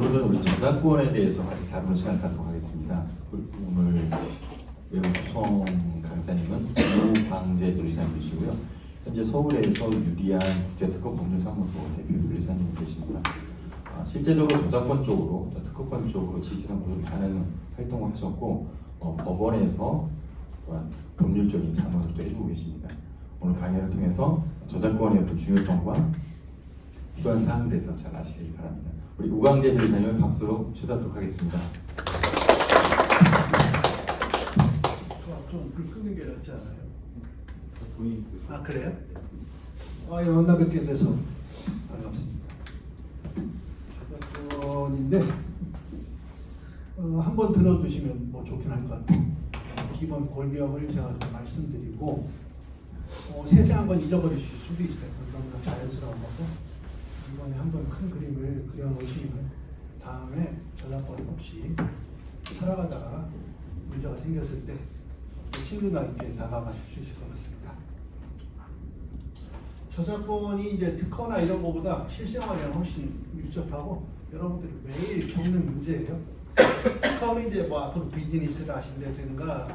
오늘은 우리 저작권에 대해서 같이 다루는 시간을 갖도록 하겠습니다. 오늘 외국청 강사님은 유광재 변리사님이시고요. 현재 서울에서 유리한 국제특허 법률사무소 대표 변리사님이 계십니다. 실제적으로 저작권 쪽으로, 특허권 쪽으로 지지사무소를 가는 활동을 하셨고 법원에서 또한 법률적인 자문을 또 해주고 계십니다. 오늘 강의를 통해서 저작권의 어떤 중요성과 필요한 사항에 대해서 잘 아시길 바랍니다. 우리 우광재 변리사님을 박수로 초대하도록 하겠습니다. 좀 불 끄는 게 낫지 않아요? 아 그래요? 예, 만나 뵙게 돼서 반갑습니다. 저작권인데 한번 들어주시면 뭐 좋긴 할 것 같아요. 기본 골격을 제가 좀 말씀드리고 세세한 건 잊어버리실 수도 있어요. 너무나 자연스러운 거고 이번에 한번 큰 그림을 그려놓으시면 다음에 저작권 없이 살아가다가 문제가 생겼을 때 친근하게 있게 다가가실 수 있을 것 같습니다. 저작권이 이제 특허나 이런 것보다 실생활이랑 훨씬 밀접하고 여러분들이 매일 겪는 문제예요. 특허는 이제 뭐 앞으로 비즈니스를 하신다든가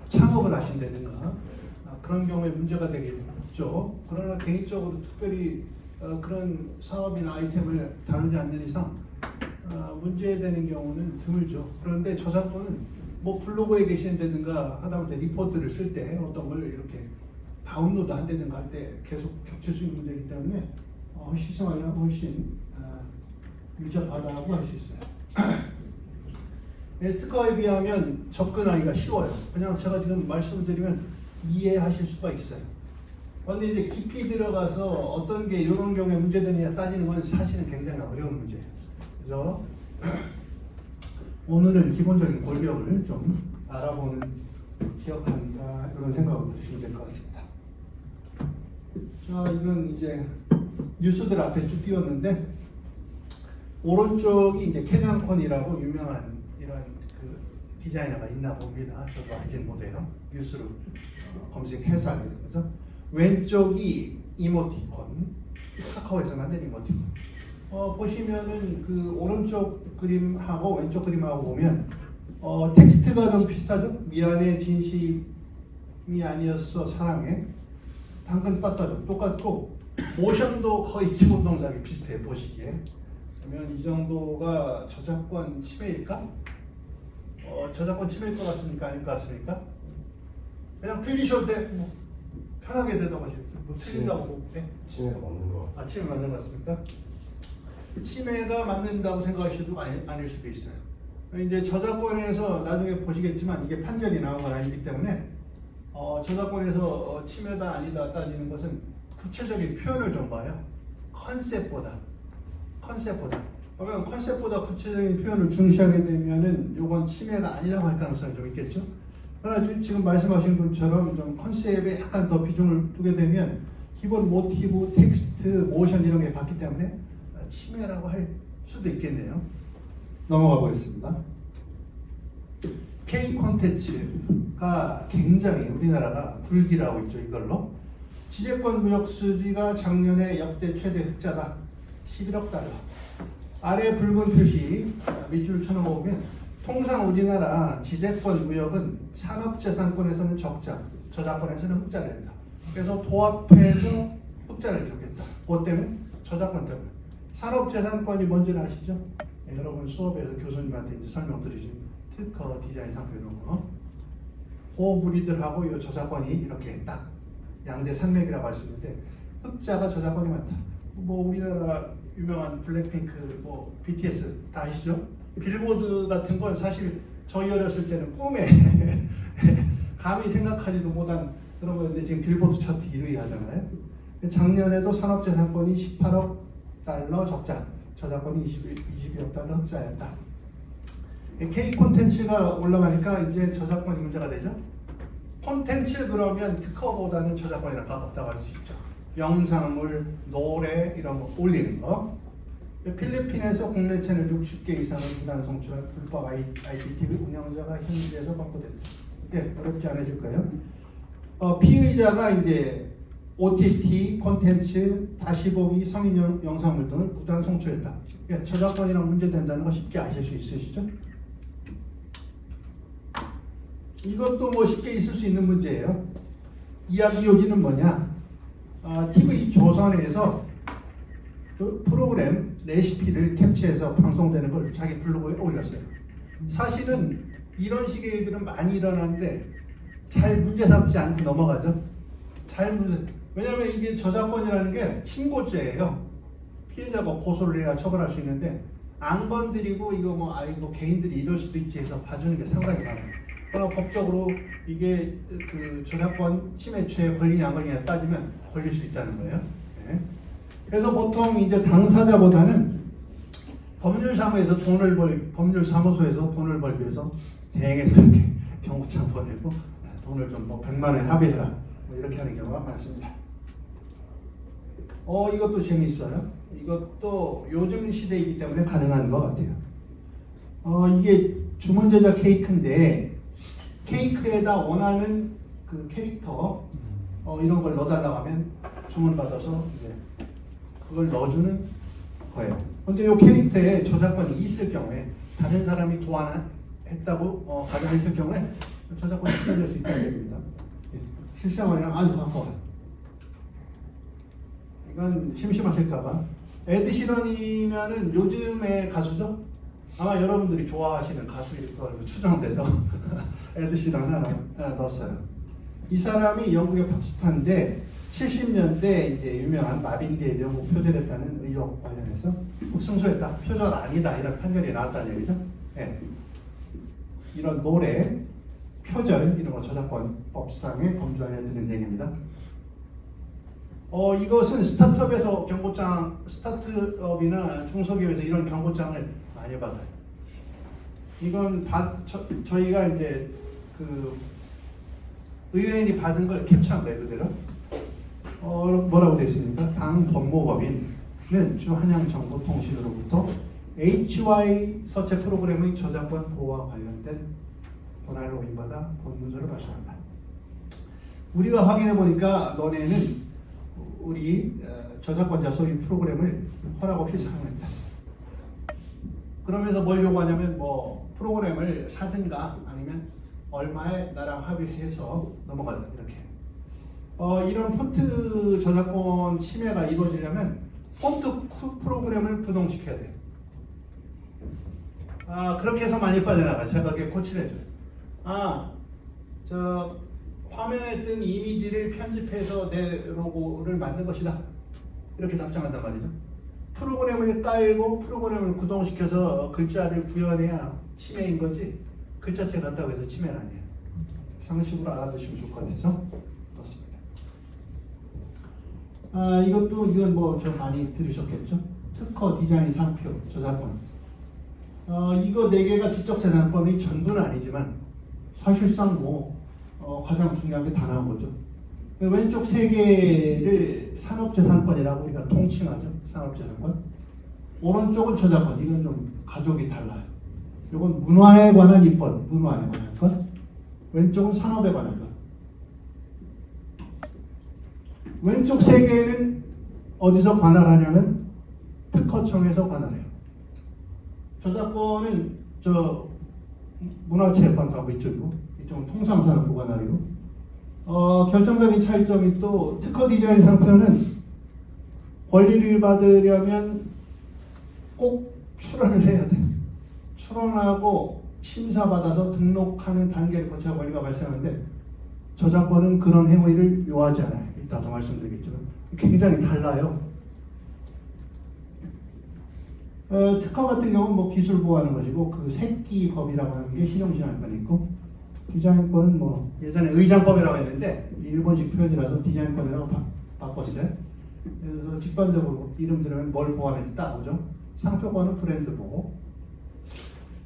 창업을 하신다든가 그런 경우에 문제가 되겠죠. 그러나 개인적으로 특별히 그런 사업이나 아이템을 다루지 않는 이상 문제되는 경우는 드물죠. 그런데 저작권은 뭐 블로그에 계신다든가 하다못해 리포트를 쓸 때 어떤 걸 이렇게 다운로드 한다든가 할 때 계속 겹칠 수 있는 문제이기 때문에 실생활이랑 훨씬 밀접하다고 할 수 있어요. 특허에 비하면 접근하기가 쉬워요. 그냥 제가 지금 말씀을 드리면 이해하실 수가 있어요. 그런데 이제 깊이 들어가서 어떤 게 이런 경우에 문제되느냐 따지는 건 사실은 굉장히 어려운 문제예요. 그래서 오늘은 기본적인 골격을 좀 알아보는 기억한다 이런 생각을 드시면 될 것 같습니다. 자, 이건 이제 뉴스들 앞에 쭉 띄웠는데 오른쪽이 이제 캐장콘이라고 유명한 이런 그 디자이너가 있나 봅니다. 저도 알지는 못해요. 뉴스로 검색해서 알게 된 거죠. 왼쪽이 이모티콘, 카카오에서 만든 이모티콘. 보시면은 그 오른쪽 그림하고 왼쪽 그림하고 보면 텍스트가 좀 비슷하죠? 미안해, 진심이 아니었어, 사랑해. 당근 빠따죠. 똑같고 모션도 거의 기본 동작이 비슷해 보시기에. 그러면 이 정도가 저작권 침해일까? 저작권 침해일 것 같습니까? 아닐 것 같습니까? 그냥 틀리셔도 돼. 뭐 편하게 대답하시죠. 뭐 틀린다고. 네? 침해가 맞는 것 같습니다. 침해 맞는 것 같습니까? 침해가 맞는다고 생각하셔도 아닐 수도 있어요. 이제 저작권에서 나중에 보시겠지만 이게 판결이 나온 건 아니기 때문에 저작권에서 침해다 아니다 따지는 것은 구체적인 표현을 좀 봐요. 컨셉보다. 그러면 컨셉보다 구체적인 표현을 중시하게 되면은 이건 침해가 아니라고 할 가능성이 좀 있겠죠. 그러나 지금 말씀하신 것처럼 좀 컨셉에 약간 더 비중을 두게 되면 기본 모티브, 텍스트, 모션 이런 게 같기 때문에 침해라고 할 수도 있겠네요. 넘어가 보겠습니다. K 콘텐츠가 굉장히 우리나라가 불길하고 있죠. 이걸로 지재권 무역 수지가 작년에 역대 최대 흑자다. 11억 달러. 아래 붉은 표시 밑줄 쳐놓으면 통상 우리나라 지재권 무역은 산업재산권에서는 적자, 저작권에서는 흑자를 낸다. 그래서 도합해서 흑자를 기록했다. 그것 때문에 저작권 때문에. 산업재산권이 뭔지는 아시죠? 네, 여러분 수업에서 교수님한테 이제 설명드리신 특허 디자인 상표 이런 거. 호불이들하고 이 저작권이 이렇게 딱 양대 산맥이라고 할 수 있는데 흑자가 저작권이 많다. 뭐 우리나라 유명한 블랙핑크, 뭐 BTS 다 아시죠? 빌보드 같은 건 사실 저희 어렸을 때는 꿈에 감히 생각하지도 못한 그런 건데 지금 빌보드 차트 1위 하잖아요. 작년에도 산업재산권이 18억 달러 적자, 저작권이 22억 달러 흑자였다. K 콘텐츠가 올라가니까 이제 저작권이 문제가 되죠. 콘텐츠 그러면 특허보다는 저작권이랑 가깝다고 할 수 있죠. 영상물, 노래 이런 거 올리는 거. 필리핀에서 국내 채널 60개 이상을 부당 송출한 불법 IPTV 운영자가 현지에서 검거됐다. 네, 어렵지 않으실 거예요. 피의자가 이제 OTT, 콘텐츠, 다시 보기, 성인 영상물 등을 무단 송출했다. 그러니까 저작권이랑 문제된다는 거 쉽게 아실 수 있으시죠? 이것도 뭐 쉽게 있을 수 있는 문제예요. 이야기 요지는 뭐냐? TV 조선에서 그 프로그램 레시피를 캡처해서 방송되는 걸 자기 블로그에 올렸어요. 사실은 이런 식의 일들은 많이 일어나는데 잘 문제 삼지 않고 넘어가죠. 왜냐하면 이게 저작권이라는 게 신고죄예요. 피해자가 고소를 해야 처벌할 수 있는데 안 건드리고 이거 뭐 아이고 개인들이 이럴 수도 있지 해서 봐주는 게 상당히 많아요. 그러나 법적으로 이게 그 저작권 침해죄에 걸리냐 안 걸리냐 따지면 걸릴 수 있다는 거예요. 네. 그래서 보통 이제 당사자보다는 법률사무소에서 돈을 벌기 위해서 대행해서 이렇게 경고장 보내고 돈을 좀 뭐 100만 원에 합의해라 뭐 이렇게 하는 경우가 많습니다. 이것도 재미있어요. 이것도 요즘 시대이기 때문에 가능한 것 같아요. 이게 주문 제작 케이크인데 케이크에다 원하는 그 캐릭터 이런 걸 넣어달라고 하면 주문 받아서 이제 그걸 넣어주는 거예요. 근데 이 캐릭터에 저작권이 있을 경우에 다른 사람이 도안했다고 가정했을 경우에 저작권이 시켜질 수 있다는 얘기입니다. 실시간이랑 아주 가까워요. 이건 심심하실까봐. 에드시런이면은 요즘의 가수죠? 아마 여러분들이 좋아하시는 가수일 걸로 추정돼서 에드시런 하나 넣었어요. 이 사람이 영국의 팝스타인데 70년대 이제 유명한 마빈 게이 영국 표절했다는 의혹 관련해서 승소했다, 표절 아니다 이런 판결이 나왔다는 얘기죠. 네. 이런 노래, 표절 이런 거 저작권법상의 범주 안에 드는 얘기입니다. 이것은 스타트업에서 스타트업이나 중소기업에서 이런 경고장을 많이 받아요. 이건 저희가 이제 그 의뢰인이 받은 걸 캡처한 거예요, 그대로. 뭐라고 되어 있습니까? 당 법무법인은 주한양정보통신으로부터 HY 서체 프로그램의 저작권 보호와 관련된 권한을 위반받아 본문서를 발송한다. 우리가 확인해 보니까 너네는 우리 저작권자 소유 프로그램을 허락 없이 사용했다. 그러면서 뭘 요구하냐면 뭐 프로그램을 사든가 아니면 얼마에 나랑 합의해서 넘어가자 이렇게. 이런 폰트 저작권 침해가 이루어지려면 폰트 프로그램을 구동시켜야 돼요. 그렇게 해서 많이 빠져나가요. 제가 그게 코치를 해줘요. 화면에 뜬 이미지를 편집해서 내 로고를 만든 것이다. 이렇게 답장한단 말이죠. 프로그램을 깔고 프로그램을 구동시켜서 글자를 구현해야 침해인 거지 글자체 같다고 해서 침해는 아니에요. 상식으로 알아두시면 좋을 것 같아서 넣었습니다. 이건 뭐 좀 많이 들으셨겠죠? 특허, 디자인, 상표, 저작권. 이거 4개가 지적재산권의 전부는 아니지만 사실상 뭐 가장 중요한 게 다 나온 거죠. 왼쪽 3개를 산업재산권이라고 우리가 통칭하죠. 산업재산권. 오른쪽은 저작권. 이건 좀 가족이 달라요. 이건 문화에 관한 입법, 문화에 관한 것. 왼쪽은 산업에 관한 것. 왼쪽 3개는 어디서 관할하냐면 특허청에서 관할해요. 저작권은 문화체육관하고 이쪽이고 이쪽은 통상산업부 관할이고 결정적인 차이점이 또 특허 디자인 상표는 권리를 받으려면 꼭 출원을 해야 돼요. 출원하고 심사받아서 등록하는 단계를 거쳐야 권리가 발생하는데 저작권은 그런 행위를 요하지 않아요. 이따도 말씀드리겠지만 굉장히 달라요. 특허 같은 경우는 뭐 기술 보호하는 것이고 그 새끼법이라고 하는 게 실용진흥권이 있고 디자인권은 뭐 예전에 의장법이라고 했는데 일본식 표현이라서 디자인권이라고 바꿨어요. 그래서 직관적으로 이름 들으면 뭘 보호하는지 딱 오죠. 상표권은 브랜드 보호.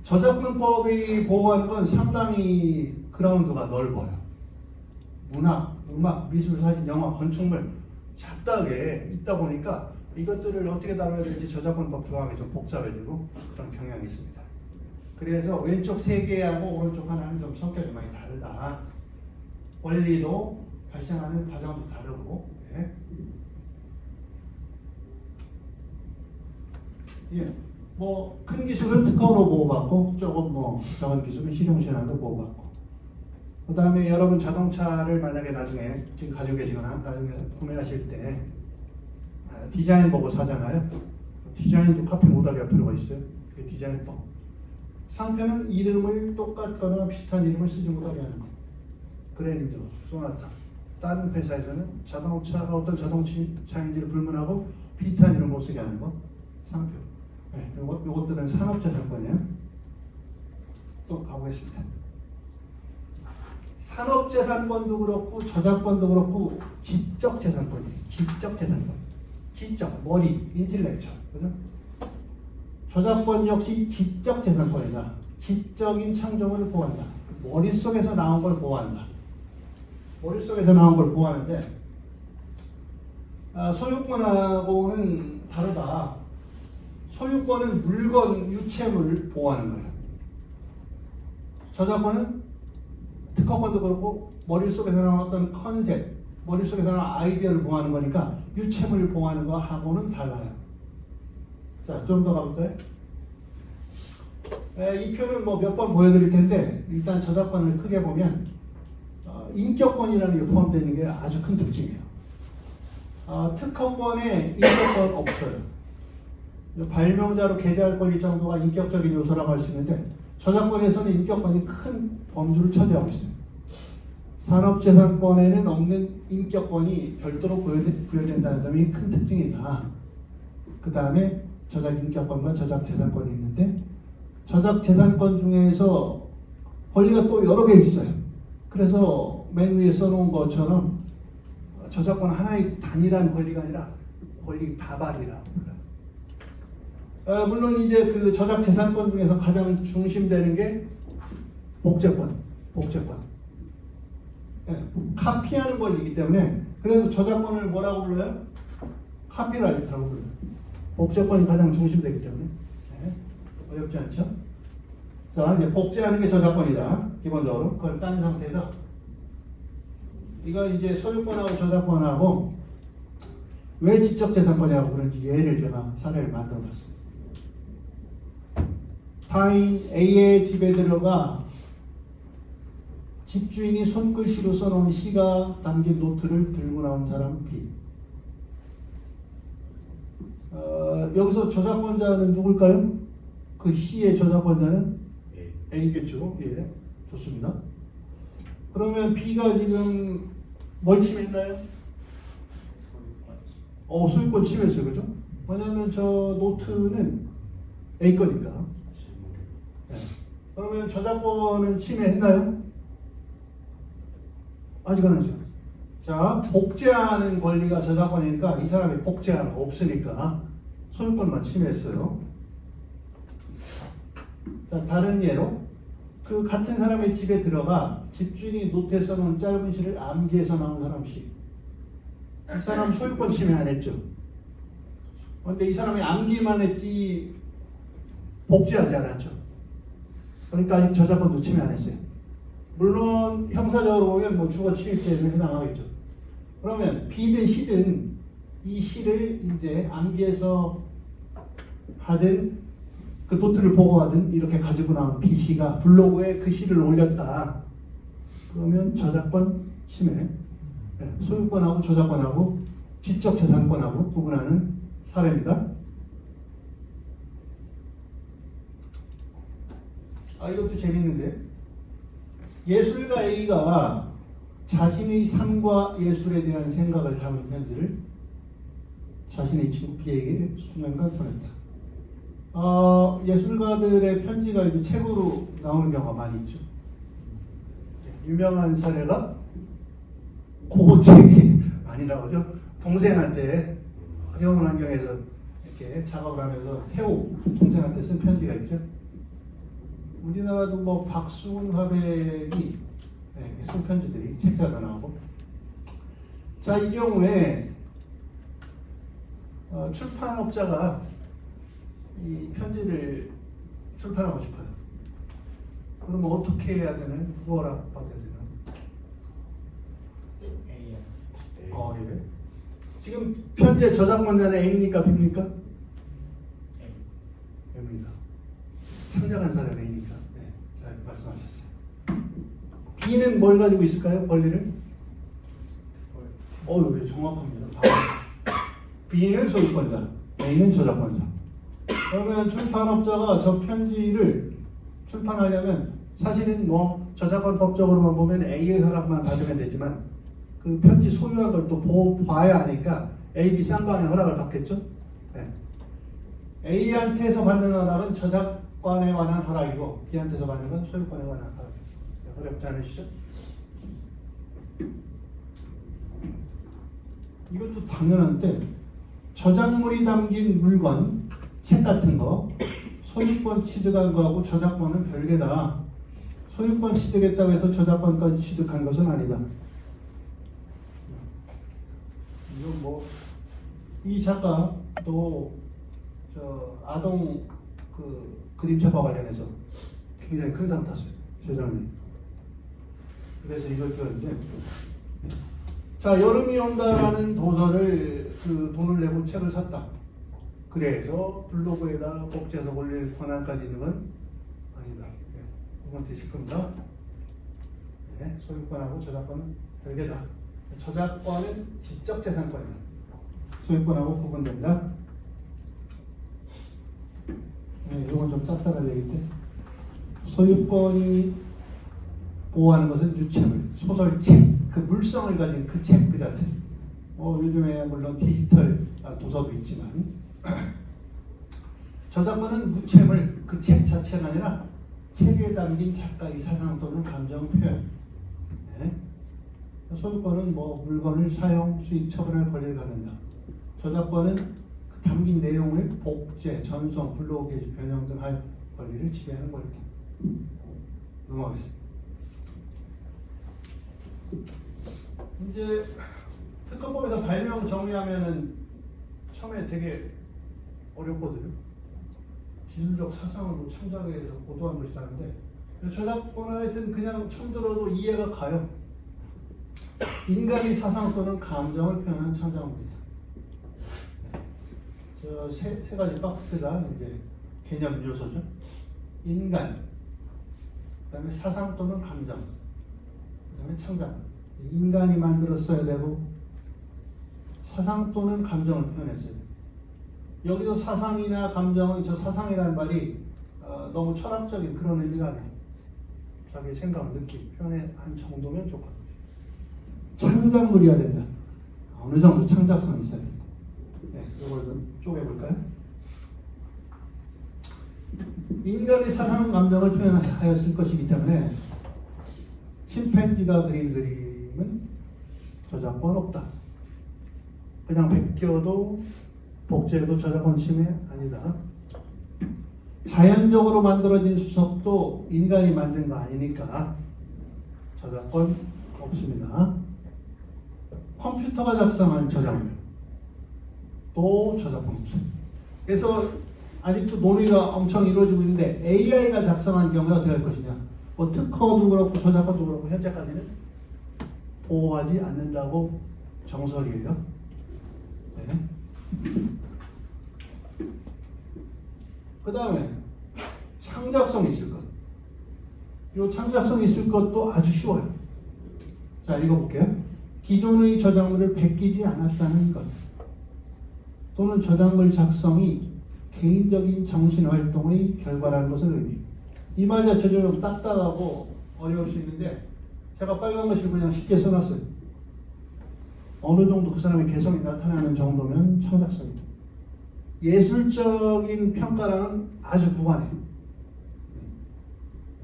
저작권법이 보호하는 건 상당히 그라운드가 넓어요. 문학, 음악, 미술, 사진, 영화, 건축물 잡다하게 있다 보니까 이것들을 어떻게 다뤄야 될지 저작권법 조항이 좀 복잡해지고 그런 경향이 있습니다. 그래서 왼쪽 3개하고 오른쪽 하나는 좀 성격이 많이 다르다. 원리도 발생하는 과정도 다르고 예. 뭐 큰 기술은 특허로 보호받고 조금 뭐 적은 기술은 실용시행으로 보호받고 그 다음에 여러분 자동차를 만약에 나중에 지금 가지고 계시거나 나중에 구매하실 때 디자인 보고 사잖아요. 디자인도 카피 못하게 할 필요가 있어요. 그 디자인법. 상표는 이름을 똑같거나 비슷한 이름을 쓰지 못하게 하는 거. 그랜저, 소나타. 다른 회사에서는 자동차가 어떤 자동차인지를 불문하고 비슷한 이름 못 쓰게 하는 거. 상표. 네, 요것들은 산업재산권이에요. 또 가보겠습니다. 산업재산권도 그렇고 저작권도 그렇고 지적재산권이에요. 지적재산권. 지적, 머리, 인텔렉처. 그죠? 저작권 역시 지적재산권이다. 지적인 창조물을 보호한다. 머릿속에서 나온 걸 보호한다. 머릿속에서 나온 걸 보호하는데 소유권하고는 다르다. 소유권은 물건, 유체물 보호하는 거예요. 저작권은 특허권도 그렇고 머릿속에서 나온 어떤 컨셉, 머릿속에서 나온 아이디어를 보호하는 거니까 유체물을 보호하는 거하고는 달라요. 자, 좀 더 가볼까요? 이 표는 뭐 몇 번 보여드릴 텐데 일단 저작권을 크게 보면 인격권이라는 게 포함되어 있는 게 아주 큰 특징이에요. 특허권에 인격권 없어요. 발명자로 게재할 권리 정도가 인격적인 요소라고 할 수 있는데 저작권에서는 인격권이 큰 범주를 차지하고 있어요. 산업재산권에는 없는 인격권이 별도로 부여된다는 점이 큰 특징이다. 그 다음에 저작인격권과 저작재산권이 있는데 저작재산권 중에서 권리가 또 여러 개 있어요. 그래서 맨 위에 써놓은 것처럼 저작권 하나의 단일한 권리가 아니라 권리 다발이라고. 물론 이제 그 저작재산권 중에서 가장 중심되는 게 복제권. 네, 카피하는 권리이기 때문에 그래서 저작권을 뭐라고 불러요? 카피라이트라고 불러요. 복제권이 가장 중심되기 때문에 네, 어렵지 않죠? 자, 이제 복제하는 게 저작권이다. 기본적으로 그걸 딴 상태에서 이거 이제 소유권하고 저작권하고 왜 지적재산권이라고 그런지 예를 제가 사례를 만들어봤습니다. 타인 A의 집에 들어가 집주인이 손글씨로 써놓은 시가 담긴 노트를 들고 나온 사람 B. 여기서 저작권자는 누굴까요? 그 시의 저작권자는 A겠죠. 예, 좋습니다. 그러면 B가 지금 뭘 침해했나요? 소유권 침해했어요. 그죠? 왜냐하면 저 노트는 A 거니까. 네. 그러면 저작권은 침해했나요? 아직 안 하죠. 자, 복제하는 권리가 저작권이니까 이 사람이 복제하는 거 없으니까 소유권만 침해했어요. 자, 다른 예로 그 같은 사람의 집에 들어가 집주인이 노트에 써놓은 짧은 시를 암기해서 나온 사람 시. 이 사람 소유권 침해 안 했죠. 그런데 이 사람이 암기만 했지 복제하지 않았죠. 그러니까 아직 저작권도 침해 안 했어요. 물론 형사적으로 보면 뭐 주거 침입죄에 해당하겠죠. 그러면 B든 C든 이 시를 이제 암기해서 하든 그 노트를 보고 하든 이렇게 가지고 나온 B 씨가 블로그에 그 시를 올렸다. 그러면 저작권 침해. 소유권하고 저작권하고 지적재산권하고 구분하는 사례입니다. 이것도 재밌는데 예술가 A가 자신의 삶과 예술에 대한 생각을 담은 편지를 자신의 친구 B에게 수년간 보냈다. 예술가들의 편지가 이제 책으로 나오는 경우가 많이 있죠. 유명한 사례가 고책이 많이 나오죠. 동생한테 어려운 환경에서 이렇게 작업을 하면서 태호 동생한테 쓴 편지가 있죠. 우리나라도 뭐 박수훈 화백이 쓴 편지들이 책자가 나오고. 자, 이 경우에 출판업자가 이 편지를 출판하고 싶어요. 그러면 어떻게 해야 되나요? 누구라 받아야 되나요? 예. 지금 현재 저작권자는 A입니까 B입니까? B입니다. 창작한 사람이 A니까. 네, 잘 말씀하셨어요. B는 뭘 가지고 있을까요? 권리를? 네, 정확합니다. B는 소유권자, A는 저작권자. 그러면 출판업자가 저 편지를 출판하려면 사실은 뭐 저작권 법적으로만 보면 A의 허락만 받으면 되지만 그 편지 소유한 걸 또 봐야 하니까 A, B 쌍방의 허락을 받겠죠. 네. A한테서 받는 허락은 저작권에 관한 허락이고 B한테서 받는 건 소유권에 관한 허락이에요. 어렵지 않으시죠? 이것도 당연한데 저작물이 담긴 물건, 책 같은 거 소유권 취득한 거하고 저작권은 별개다. 소유권 취득했다고 해서 저작권까지 취득한 것은 아니다. 이거 뭐 이 작가 또 저 아동 그 그림책과 관련해서 굉장히 큰 상 탔어요. 저자님. 그래서 이걸 띄웠는데 자, 여름이 온다라는 도서를 그 돈을 내고 책을 샀다. 그래서 블로그에다 복제해서 올릴 권한까지 있는 건 아니다. 네, 그건 되실 겁니다. 네, 소유권하고 저작권은 별개다. 저작권은 지적재산권이다. 소유권하고 구분된다. 네, 이건 좀 딱딱한 얘기인데 소유권이 보호하는 것은 유체물, 소설책, 그 물성을 가진 그 책 그 자체. 요즘에 물론 디지털 도서도 있지만 저작권은 무체물, 그 책 자체가 아니라 책에 담긴 작가의 사상 또는 감정 표현. 네. 소유권은 뭐 물건을 사용, 수익, 처분할 권리를 갖는다. 저작권은 그 담긴 내용을 복제, 전송, 블로그 게시, 변형 등 할 권리를 지배하는 권리다. 넘어가겠습니다. 이제 특허법에서 발명 정의하면은 처음에 되게 어렵거든요. 기술적 사상을 뭐 창작해서 고도한 것이라는데 저작권은 하여튼 그냥 처음 들어도 이해가 가요. 인간의 사상 또는 감정을 표현하는 창작물이다. 저 세 가지 박스가 이제 개념 요소죠. 인간, 그다음에 사상 또는 감정, 그다음에 창작. 인간이 만들었어야 되고 사상 또는 감정을 표현했어야 돼요. 여기서 사상이나 감정은 저 사상이라는 말이 너무 철학적인 그런 의미가 아니에요. 자기 생각, 느낌, 표현한 정도면 좋거든요. 창작물이어야 된다. 어느 정도 창작성이 있어야 된다. 네, 이걸 좀 쪼개볼까요? 인간의 사상, 감정을 표현하였을 것이기 때문에 침팬지가 그린 그림은 저작권 없다. 그냥 베껴도 복제해도 저작권 침해 아니다. 자연적으로 만들어진 수석도 인간이 만든 거 아니니까 저작권 없습니다. 컴퓨터가 작성한 저작물 또 저작권 없습니다. 그래서 아직도 논의가 엄청 이루어지고 있는데 AI가 작성한 경우에 어떻게 할 것이냐. 뭐 특허도 그렇고 저작권도 그렇고 현재까지는 보호하지 않는다고 정설이에요. 네. 그 다음에 창작성이 있을 것. 이 창작성이 있을 것도 아주 쉬워요. 자, 읽어볼게요. 기존의 저작물을 베끼지 않았다는 것 또는 저작물 작성이 개인적인 정신활동의 결과라는 것을 의미해요. 이 말 자체가 좀 딱딱하고 어려울 수 있는데 제가 빨간 것을 그냥 쉽게 써놨어요. 어느 정도 그 사람의 개성이 나타나는 정도면 창작성입니다. 예술적인 평가랑은 아주 무관해요.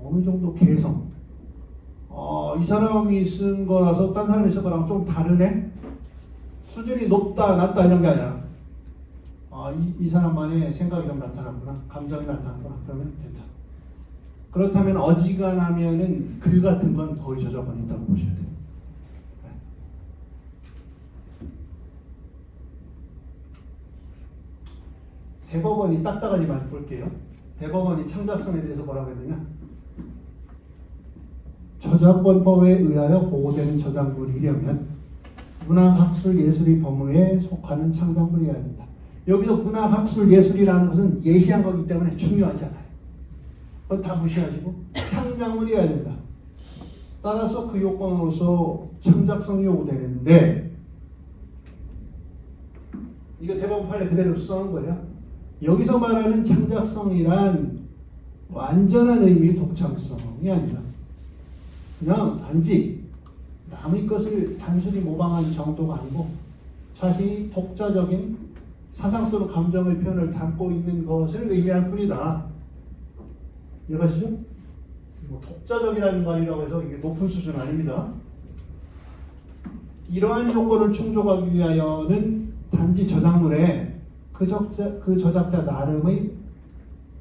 어느 정도 개성. 이 사람이 쓴 거라서 딴 사람이 쓴 거랑 좀 다르네? 수준이 높다, 낮다 이런 게 아니라 이 사람만의 생각이 좀 나타났구나, 감정이 나타났구나, 그러면 된다. 그렇다면 어지간하면은 글 같은 건 거의 저작권이 있다고 보셔야 돼요. 대법원이 딱딱하지 말고 볼게요. 대법원이 창작성에 대해서 뭐라고 했느냐? 저작권법에 의하여 보호되는 저작물이려면 문학학술 예술의 범위에 속하는 창작물이어야 된다. 여기서 문학학술 예술이라는 것은 예시한 거기 때문에 중요하지 않아요. 그건 다 무시하시고 창작물이어야 된다. 따라서 그 요건으로서 창작성이 요구되는데 이거 대법원 판례 그대로 써놓은 거예요. 여기서 말하는 창작성이란 완전한 의미의 독창성이 아니라 그냥 단지 남의 것을 단순히 모방하는 정도가 아니고 자신이 독자적인 사상 또는 감정의 표현을 담고 있는 것을 의미할 뿐이다. 이해가시죠? 뭐 독자적이라는 말이라고 해서 이게 높은 수준 아닙니다. 이러한 요건을 충족하기 위하여는 단지 저작물에 그 저작자 나름의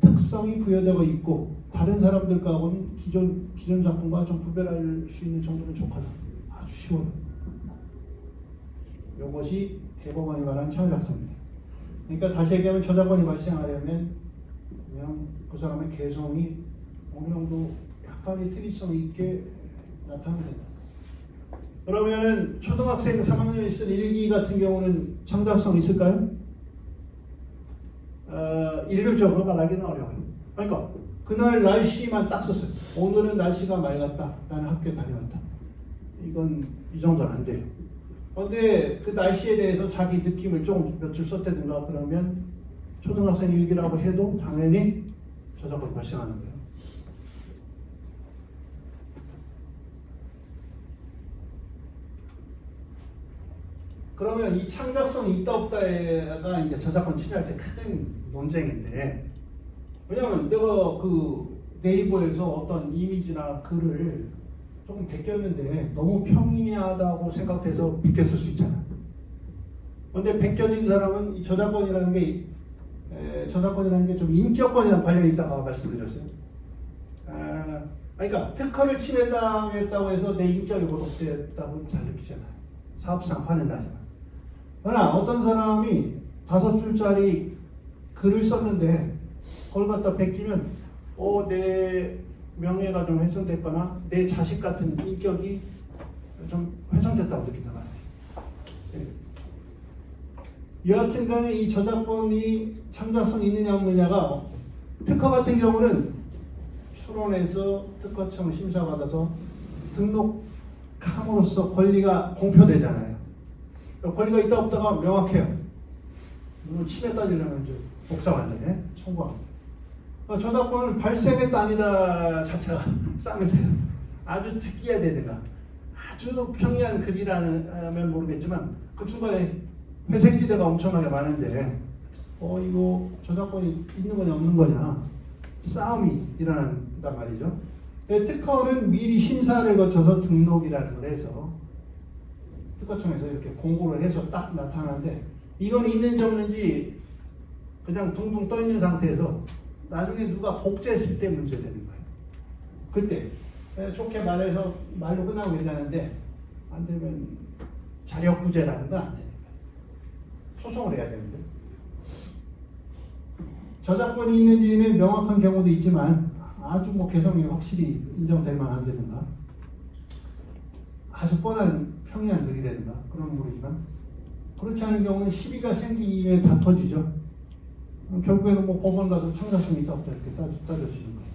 특성이 부여되고 있고 다른 사람들과는 기존 작품과 좀 구별할 수 있는 정도는 족하다. 아주 쉬워요. 이것이 대법원이 말하는 창작성입니다. 그러니까 다시 얘기하면 저작권이 발생하려면 그냥 그 사람의 개성이 어느 정도 약간의 특이성 있게 나타나야 된다. 그러면은 초등학생 3학년이 쓴 일기 같은 경우는 창작성 있을까요? 일률적으로 말하기는 어려워요. 그러니까 그날 날씨만 딱 썼어요. 오늘은 날씨가 맑았다. 나는 학교에 다녀왔다. 이건 이 정도는 안 돼요. 그런데 그 날씨에 대해서 자기 느낌을 좀 몇 줄 썼다든가 그러면 초등학생 일기라고 해도 당연히 저작권이 발생하는 거예요. 그러면 이 창작성이 있다 없다가 이제 저작권 침해할 때 큰 논쟁인데, 왜냐면 내가 그 네이버에서 어떤 이미지나 글을 조금 베꼈는데 너무 평이하다고 생각해서 비꼈을 수 있잖아. 근데 베껴진 사람은 이 저작권이라는 게 좀 인격권이랑 관련이 있다고 말씀드렸어요. 그러니까 특허를 침해당했다고 해서 내 인격이 모독됐다고 잘 느끼잖아요. 사업상 화는 나지만. 그러나 어떤 사람이 5줄짜리 글을 썼는데 그걸 갖다 베끼면 내 명예가 좀 훼손됐거나 내 자식 같은 인격이 좀 훼손됐다고 느낀단 말이에요. 여하튼 간에 이 저작권이 창작성이 있느냐 없느냐가 특허 같은 경우는 출원해서 특허청 심사받아서 등록함으로써 권리가 공표되잖아요. 권리가 있다 없다가 명확해요. 침해 따지려면 이제 복잡한데 청구합니다. 저작권을 발생했다 아니다 자체가 싸면 돼요. 아주 특이해야 되든가 아주 평이한 글이라면 모르겠지만 그 중간에 회색지대가 엄청나게 많은데 이거 저작권이 있는 거냐 없는 거냐 싸움이 일어난단 말이죠. 특허는 미리 심사를 거쳐서 등록이라는 걸 해서 특허청에서 이렇게 공고를 해서 딱 나타나는데 이건 있는지 없는지 그냥 둥둥 떠 있는 상태에서 나중에 누가 복제했을 때 문제되는 거예요. 그때 좋게 말해서 말로 끝나고 괜찮은데 안 되면 자력구제라는 건 안 되는 거예요. 소송을 해야 되는데 저작권이 있는지는 명확한 경우도 있지만 아주 개성이 확실히 인정될 만한 데든가 아주 뻔한 평이한 글이라든가 그런 건 모르지만 그렇지 않은 경우는 시비가 생기면 다 터지죠. 결국에는 법원 가서 창작성이 있다 없다 이렇게 따져주는 거예요.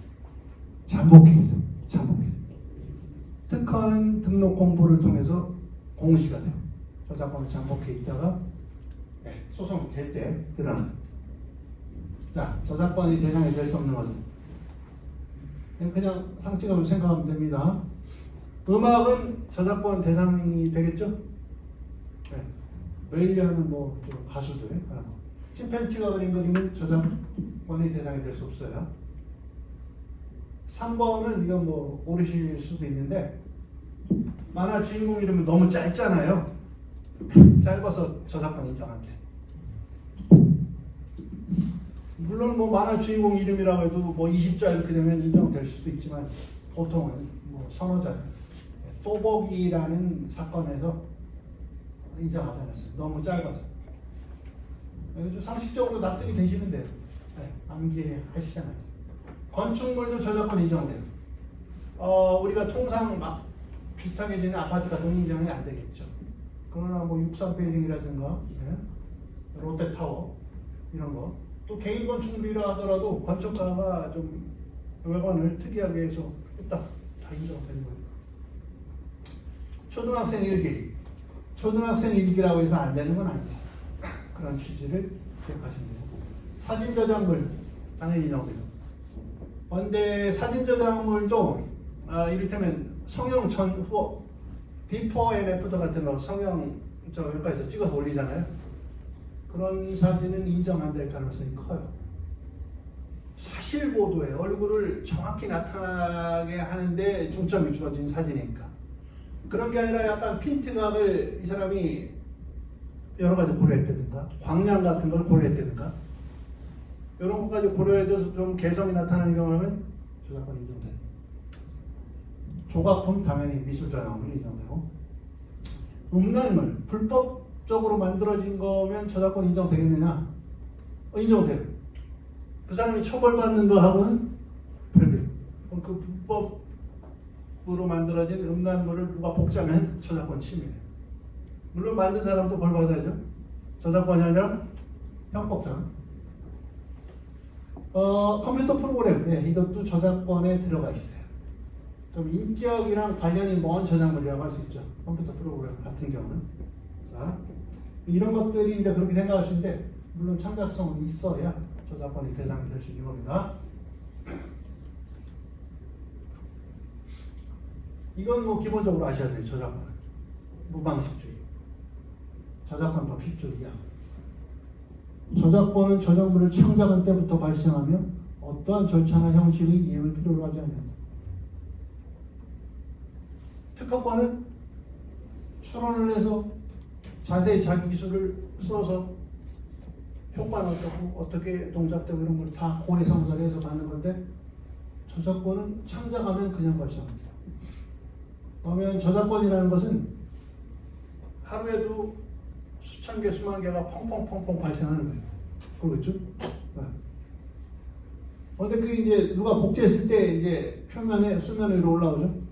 잠복해서. 특허는 등록 공보를 통해서 공시가 돼요. 저작권을 잠복해 있다가 소송이 될 때 드러나요. 자, 저작권이 대상이 될 수 없는 것은 그냥 상식적으로 생각하면 됩니다. 음악은 저작권 대상이 되겠죠? 레일리아는 가수들, 침팬지가 그린 그림은 저작권의 대상이 될 수 없어요. 3번은 이건 모르실 수도 있는데 만화 주인공 이름은 너무 짧잖아요. 짧아서 저작권 인정한 게. 물론 만화 주인공 이름이라고 해도 20자 이렇게 되면 인정될 수도 있지만 보통은 서너 자. 또보기라는 사건에서 인정하지 않았어요. 너무 짧아서. 상식적으로 납득이 되시면 돼요. 암기하시잖아요. 건축물도 저작권 인정돼요. 우리가 통상 막 비슷하게 되는 아파트가 동인정이 안 되겠죠. 그러나 뭐 63빌딩이라든가 롯데타워 이런 거, 또 개인 건축물이라 하더라도 건축가가 좀 외관을 특이하게 해서 딱 다 인정되는 거예요. 초등학생 일기, 초등학생 일기라고 해서 안 되는 건 아니에요. 그런 취지를 기억하시면 돼요. 사진 저작물 당연히 인정돼요. 그런데 사진 저작물도 이를테면 성형 전후, 비포 앤 애프터 같은 거 성형 저 외과에서 찍어서 올리잖아요. 그런 사진은 인정 안 될 가능성이 커요. 사실 보도에 얼굴을 정확히 나타나게 하는데 중점이 주어진 사진이니까. 그런 게 아니라 약간 핀트각을 이 사람이 여러 가지 고려했다든가, 광량 같은 걸 고려했다든가, 이런 것까지 고려해서 좀 개성이 나타나는 경우는 저작권 인정돼요. 조각품 당연히 미술 저작물 인정되고, 음란물 불법적으로 만들어진 거면 저작권 인정되겠느냐? 인정돼요. 그 사람이 처벌받는 거하고는 별개예요. 그럼 그 불법으로 만들어진 음란물을 누가 복제하면 저작권 침해예요. 물론 만든 사람도 벌 받아야죠. 저작권이 아니라 형법상. 컴퓨터 프로그램, 이것도 저작권에 들어가 있어요. 좀 인격이랑 관련이 먼 저작물이라고 할 수 있죠. 컴퓨터 프로그램 같은 경우는. 자, 이런 것들이 이제 그렇게 생각하시는데, 물론 창작성은 있어야 저작권이 대상이 될 수 있는 겁니다. 이건 뭐 기본적으로 아셔야 돼요. 저작권. 무방식주의. 저작권법 10조 2항. 저작권은 저작물을 창작한 때부터 발생하며 어떠한 절차나 형식의 이행을 필요로 하지 않는다. 특허권은 수론을 해서 자세히 자기 기술을 써서 효과는 어떻고 어떻게 동작되고 이런 걸 다 고해상사를 해서 받는 건데, 저작권은 창작하면 그냥 발생합니다. 그러면 저작권이라는 것은 하루에도 수천 개, 수만 개가 펑펑펑펑 발생하는 거예요. 그렇겠죠? 그런데 그게 이제 누가 복제했을 때 이제 표면에, 수면 위로 올라오죠?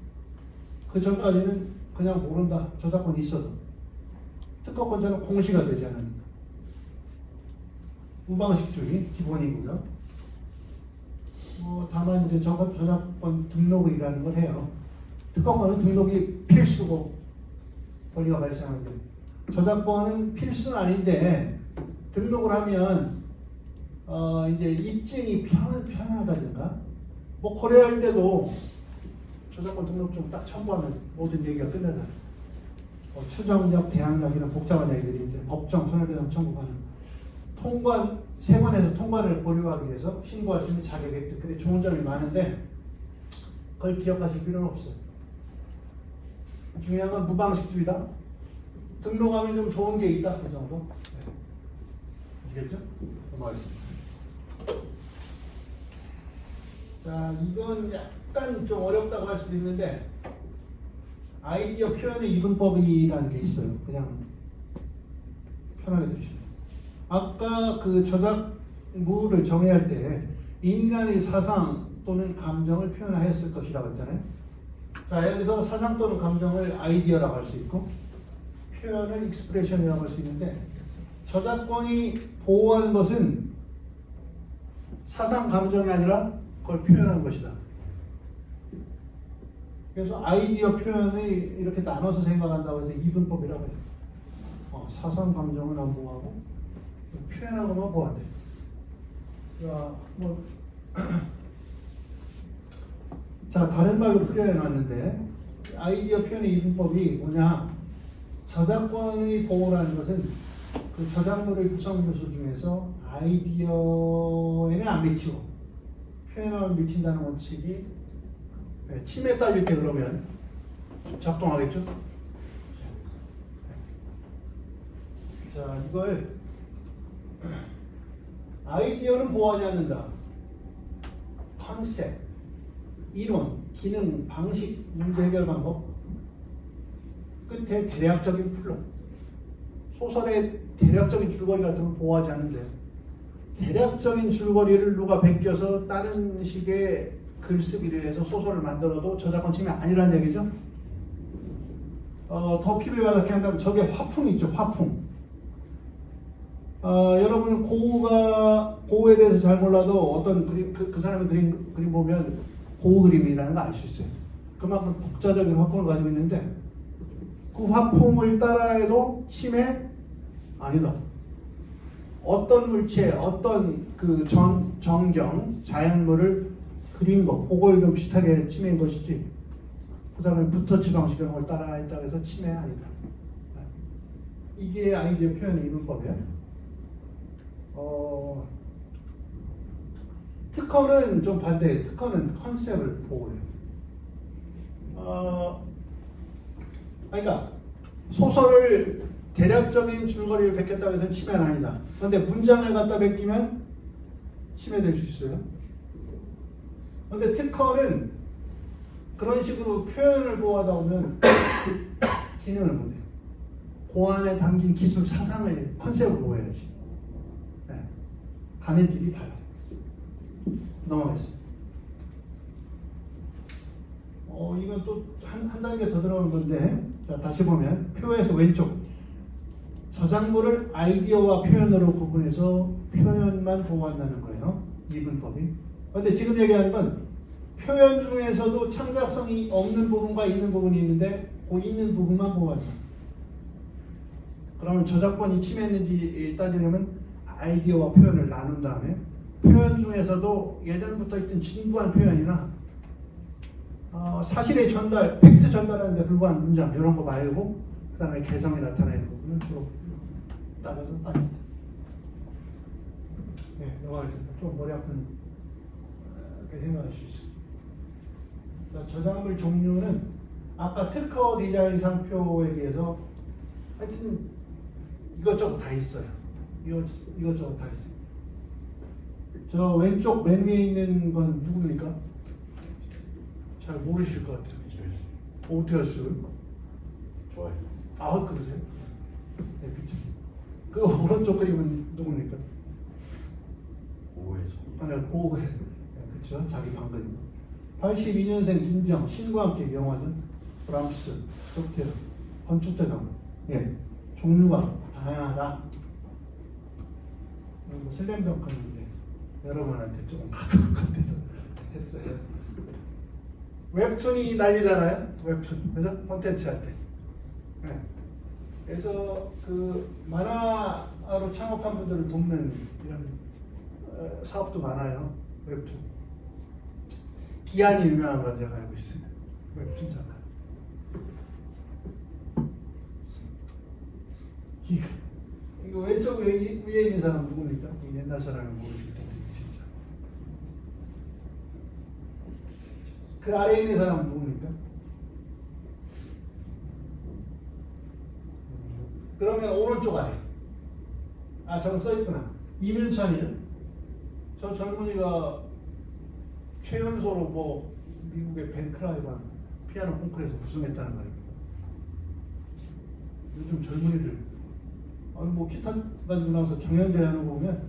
그 전까지는 그냥 모른다. 저작권이 있어도. 특허권자는 공시가 되지 않으니까. 무방식주의 기본이고요. 다만 이제 저작권 등록이라는 걸 해요. 특허권은 등록이 필수고 권리가 발생하는데, 저작권은 필수는 아닌데 등록을 하면 이제 입증이 편하다든가, 뭐 거래할 때도 저작권 등록증 딱 첨부하면 모든 얘기가 끝나잖아요. 추정력, 대항력 이런 복잡한 얘기들이 이제 법정, 손해배상 청구하는 통관, 세관에서 통관을 보류하기 위해서 신고할 수 있는 자격 획득들이 좋은 점이 많은데 그걸 기억하실 필요는 없어요. 중요한 건 무방식주의다. 등록하면 좀 좋은 게 있다. 그 정도. 네. 아시겠죠? 넘어가겠습니다. 자, 이건 약간 좀 어렵다고 할 수도 있는데, 아이디어 표현의 이분법이라는 게 있어요. 그냥 편하게 들으시면. 아까 그 저작물을 정의할 때 인간의 사상 또는 감정을 표현하였을 것이라고 했잖아요. 자, 여기서 사상 또는 감정을 아이디어라고 할 수 있고, 표현을 익스프레션이라고 할 수 있는데, 저작권이 보호하는 것은 사상 감정이 아니라 그걸 표현하는 것이다. 그래서 아이디어 표현을 이렇게 나눠서 생각한다고 해서 이분법이라고 해요. 사상 감정은 안 보호하고 표현하는 것만 보호한대. 자, 다른 말로 풀이해 놨는데, 아이디어 표현의 이분법이 뭐냐? 저작권의 보호라는 것은 그 저작물의 구성 요소 중에서 아이디어에는 안 미치고 표현하면 미친다는 원칙이 침했다 이렇게 그러면 작동하겠죠? 자, 이걸 아이디어는 보호하지 않는다. 컨셉, 이론, 기능, 방식, 문제 해결 방법, 끝에 대략적인 플롯, 소설의 대략적인 줄거리 같은 걸 보호하지 않는데, 대략적인 줄거리를 누가 베껴서 다른 식의 글쓰기를 해서 소설을 만들어도 저작권 침해 아니라는 얘기죠. 더 피부에 와닿게 한다면 저게 화풍 있죠, 화풍. 여러분 고우에 대해서 잘 몰라도 어떤 그림, 그 사람의 그림 보면 고우 그림이라는 거 알 수 있어요. 그만큼 독자적인 화풍을 가지고 있는데 그 화풍을 따라해도 치매 아니다. 어떤 물체, 어떤 그 정경, 자연물을 그린 거, 그걸 좀 비슷하게 치매인 것이지. 그 다음에 붓터치 방식 이런 걸 따라했다고 해서 치매 아니다. 이게 아이디어 표현 이론법이에요. 특허는 좀 반대해요. 특허는 컨셉을 보호해요. 그러니까 소설을 대략적인 줄거리를 베꼈다고 해서 치매는 아니다. 그런데 문장을 갖다 베끼면 치매될 수 있어요. 그런데 특허는 그런 식으로 표현을 보호하다 보면 기능을 못해요. 그 안에 담긴 기술 사상을 컨셉을 보호해야지. 네. 가는 길이 달라요. 넘어가겠습니다. 이건 또 한 단계 더 들어오는 건데, 자, 다시 보면 표에서 왼쪽 저작물을 아이디어와 표현으로 구분해서 표현만 보호한다는 거예요. 이분법이. 그런데 지금 얘기하는 건 표현 중에서도 창작성이 없는 부분과 있는 부분이 있는데 그 있는 부분만 보호한다. 그러면 저작권이 침해했는지 따지려면 아이디어와 표현을 나눈 다음에 표현 중에서도 예전부터 있던 진부한 표현이나 사실의 전달, 팩트 전달하는데 불과한 문장 이런 거 말고 그 다음에 개성이 나타나는 부분은 주로 따져서 따집니다. 네, 넘어가겠습니다. 좀 머리 아픈 생각할 수 있습니다. 자, 저작물 종류는 아까 특허 디자인 상표에 비해서 하여튼 이것저것 다 있어요. 이것저것 다 있어요. 저 왼쪽 맨 위에 있는 건 누굽니까? 잘 모르실 것 같아요. 어떻게 하셨어요? 좋아했어요. 아, 그러세요? 네, 그쵸. 그 오른쪽 그림은 누굽니까? 오해죠. 아니, 고해. 네, 그쵸. 자기 방금. 82년생 김정, 신과 함께 영화전, 브람스, 소케르, 건축대장. 예, 종류가 다양하다. 뭐 슬램덩크인데 여러분한테 조금 가까울 것 같아서 했어요. 웹툰이 난리잖아요. 웹툰, 그죠? 콘텐츠 할 때. 네. 그래서 그 만화로 창업한 분들을 돕는 이런 사업도 많아요. 웹툰. 기한이 유명한 걸 제가 알고 있어요. 웹툰 작가. 이거 왼쪽 위에 있는 사람 누굽니까? 이 옛날 사람은 모르실 텐데 진짜. 그 아래에 있는 사람은 누굽니까? 그러면 오른쪽 아래. 아, 저거 써있구나. 이면찬이요? 저 젊은이가 최연소로 뭐 미국의 벤크라이반 피아노 콩쿠르에서 우승했다는 말입니다. 요즘 젊은이들 아니 뭐 기타 가지고 나와서 경연대회하는 거 보면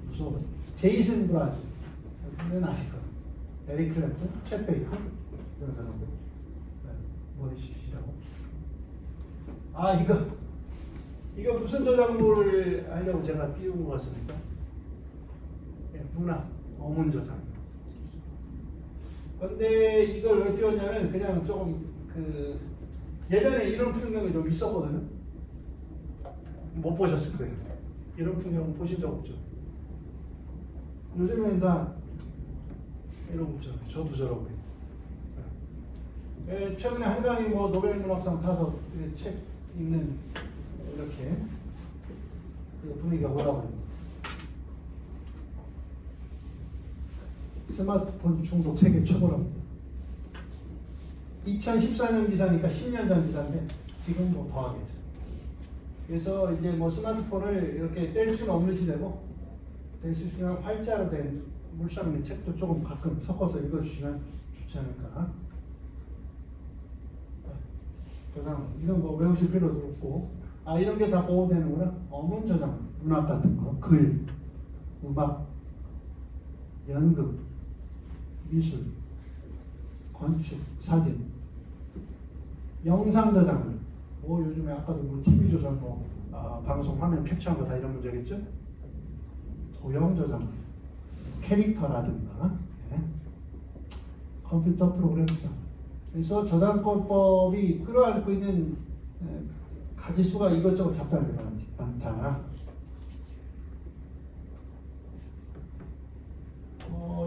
무서워. 제이슨 브라즈 그는 아실 거예요. 에릭 클랩튼, 챗 베이커 이런 사람들. 네, 머리식이라고. 아 이거 무슨 저작물을 하려고 제가 띄운 것 같습니까? 네, 문학, 어문 저작물. 근데 이걸 왜 띄웠냐면 그냥 조금 그 예전에 이런 풍경이 좀 있었거든요. 못 보셨을 거예요. 이런 풍경 보신 적 없죠. 요즘엔 다 이러고 있죠. 저도 저러고. 최근에 한강이 뭐 노벨 문학상 타서 책 읽는 이렇게 분위기가 올라옵니다. 스마트폰 중독 세계 최고랍니다. 2014년 기사니까 10년 전 기사인데 지금 뭐 더하겠죠. 그래서 이제 뭐 스마트폰을 이렇게 뗄 수는 없는 시대고 뗄 수 있으면 활자로 된 물상 있는 책도 조금 가끔 섞어서 읽어주시면 좋지 않을까. 이건 뭐 외우실 필요도 없고 이런 게 다 보호되는구나. 어문 저작물, 문학 같은 거, 글, 음악, 연극, 미술, 건축, 사진, 영상 저작물. 뭐 요즘에 아까도 뭐 TV 조작 방송 화면 캡처한 거 다 이런 문제겠죠? 도형 저장, 캐릭터라든가 컴퓨터 프로그램 저장. 그래서 저작권법이 끌어안고 있는 가지수가 이것저것 잡다하게 많다.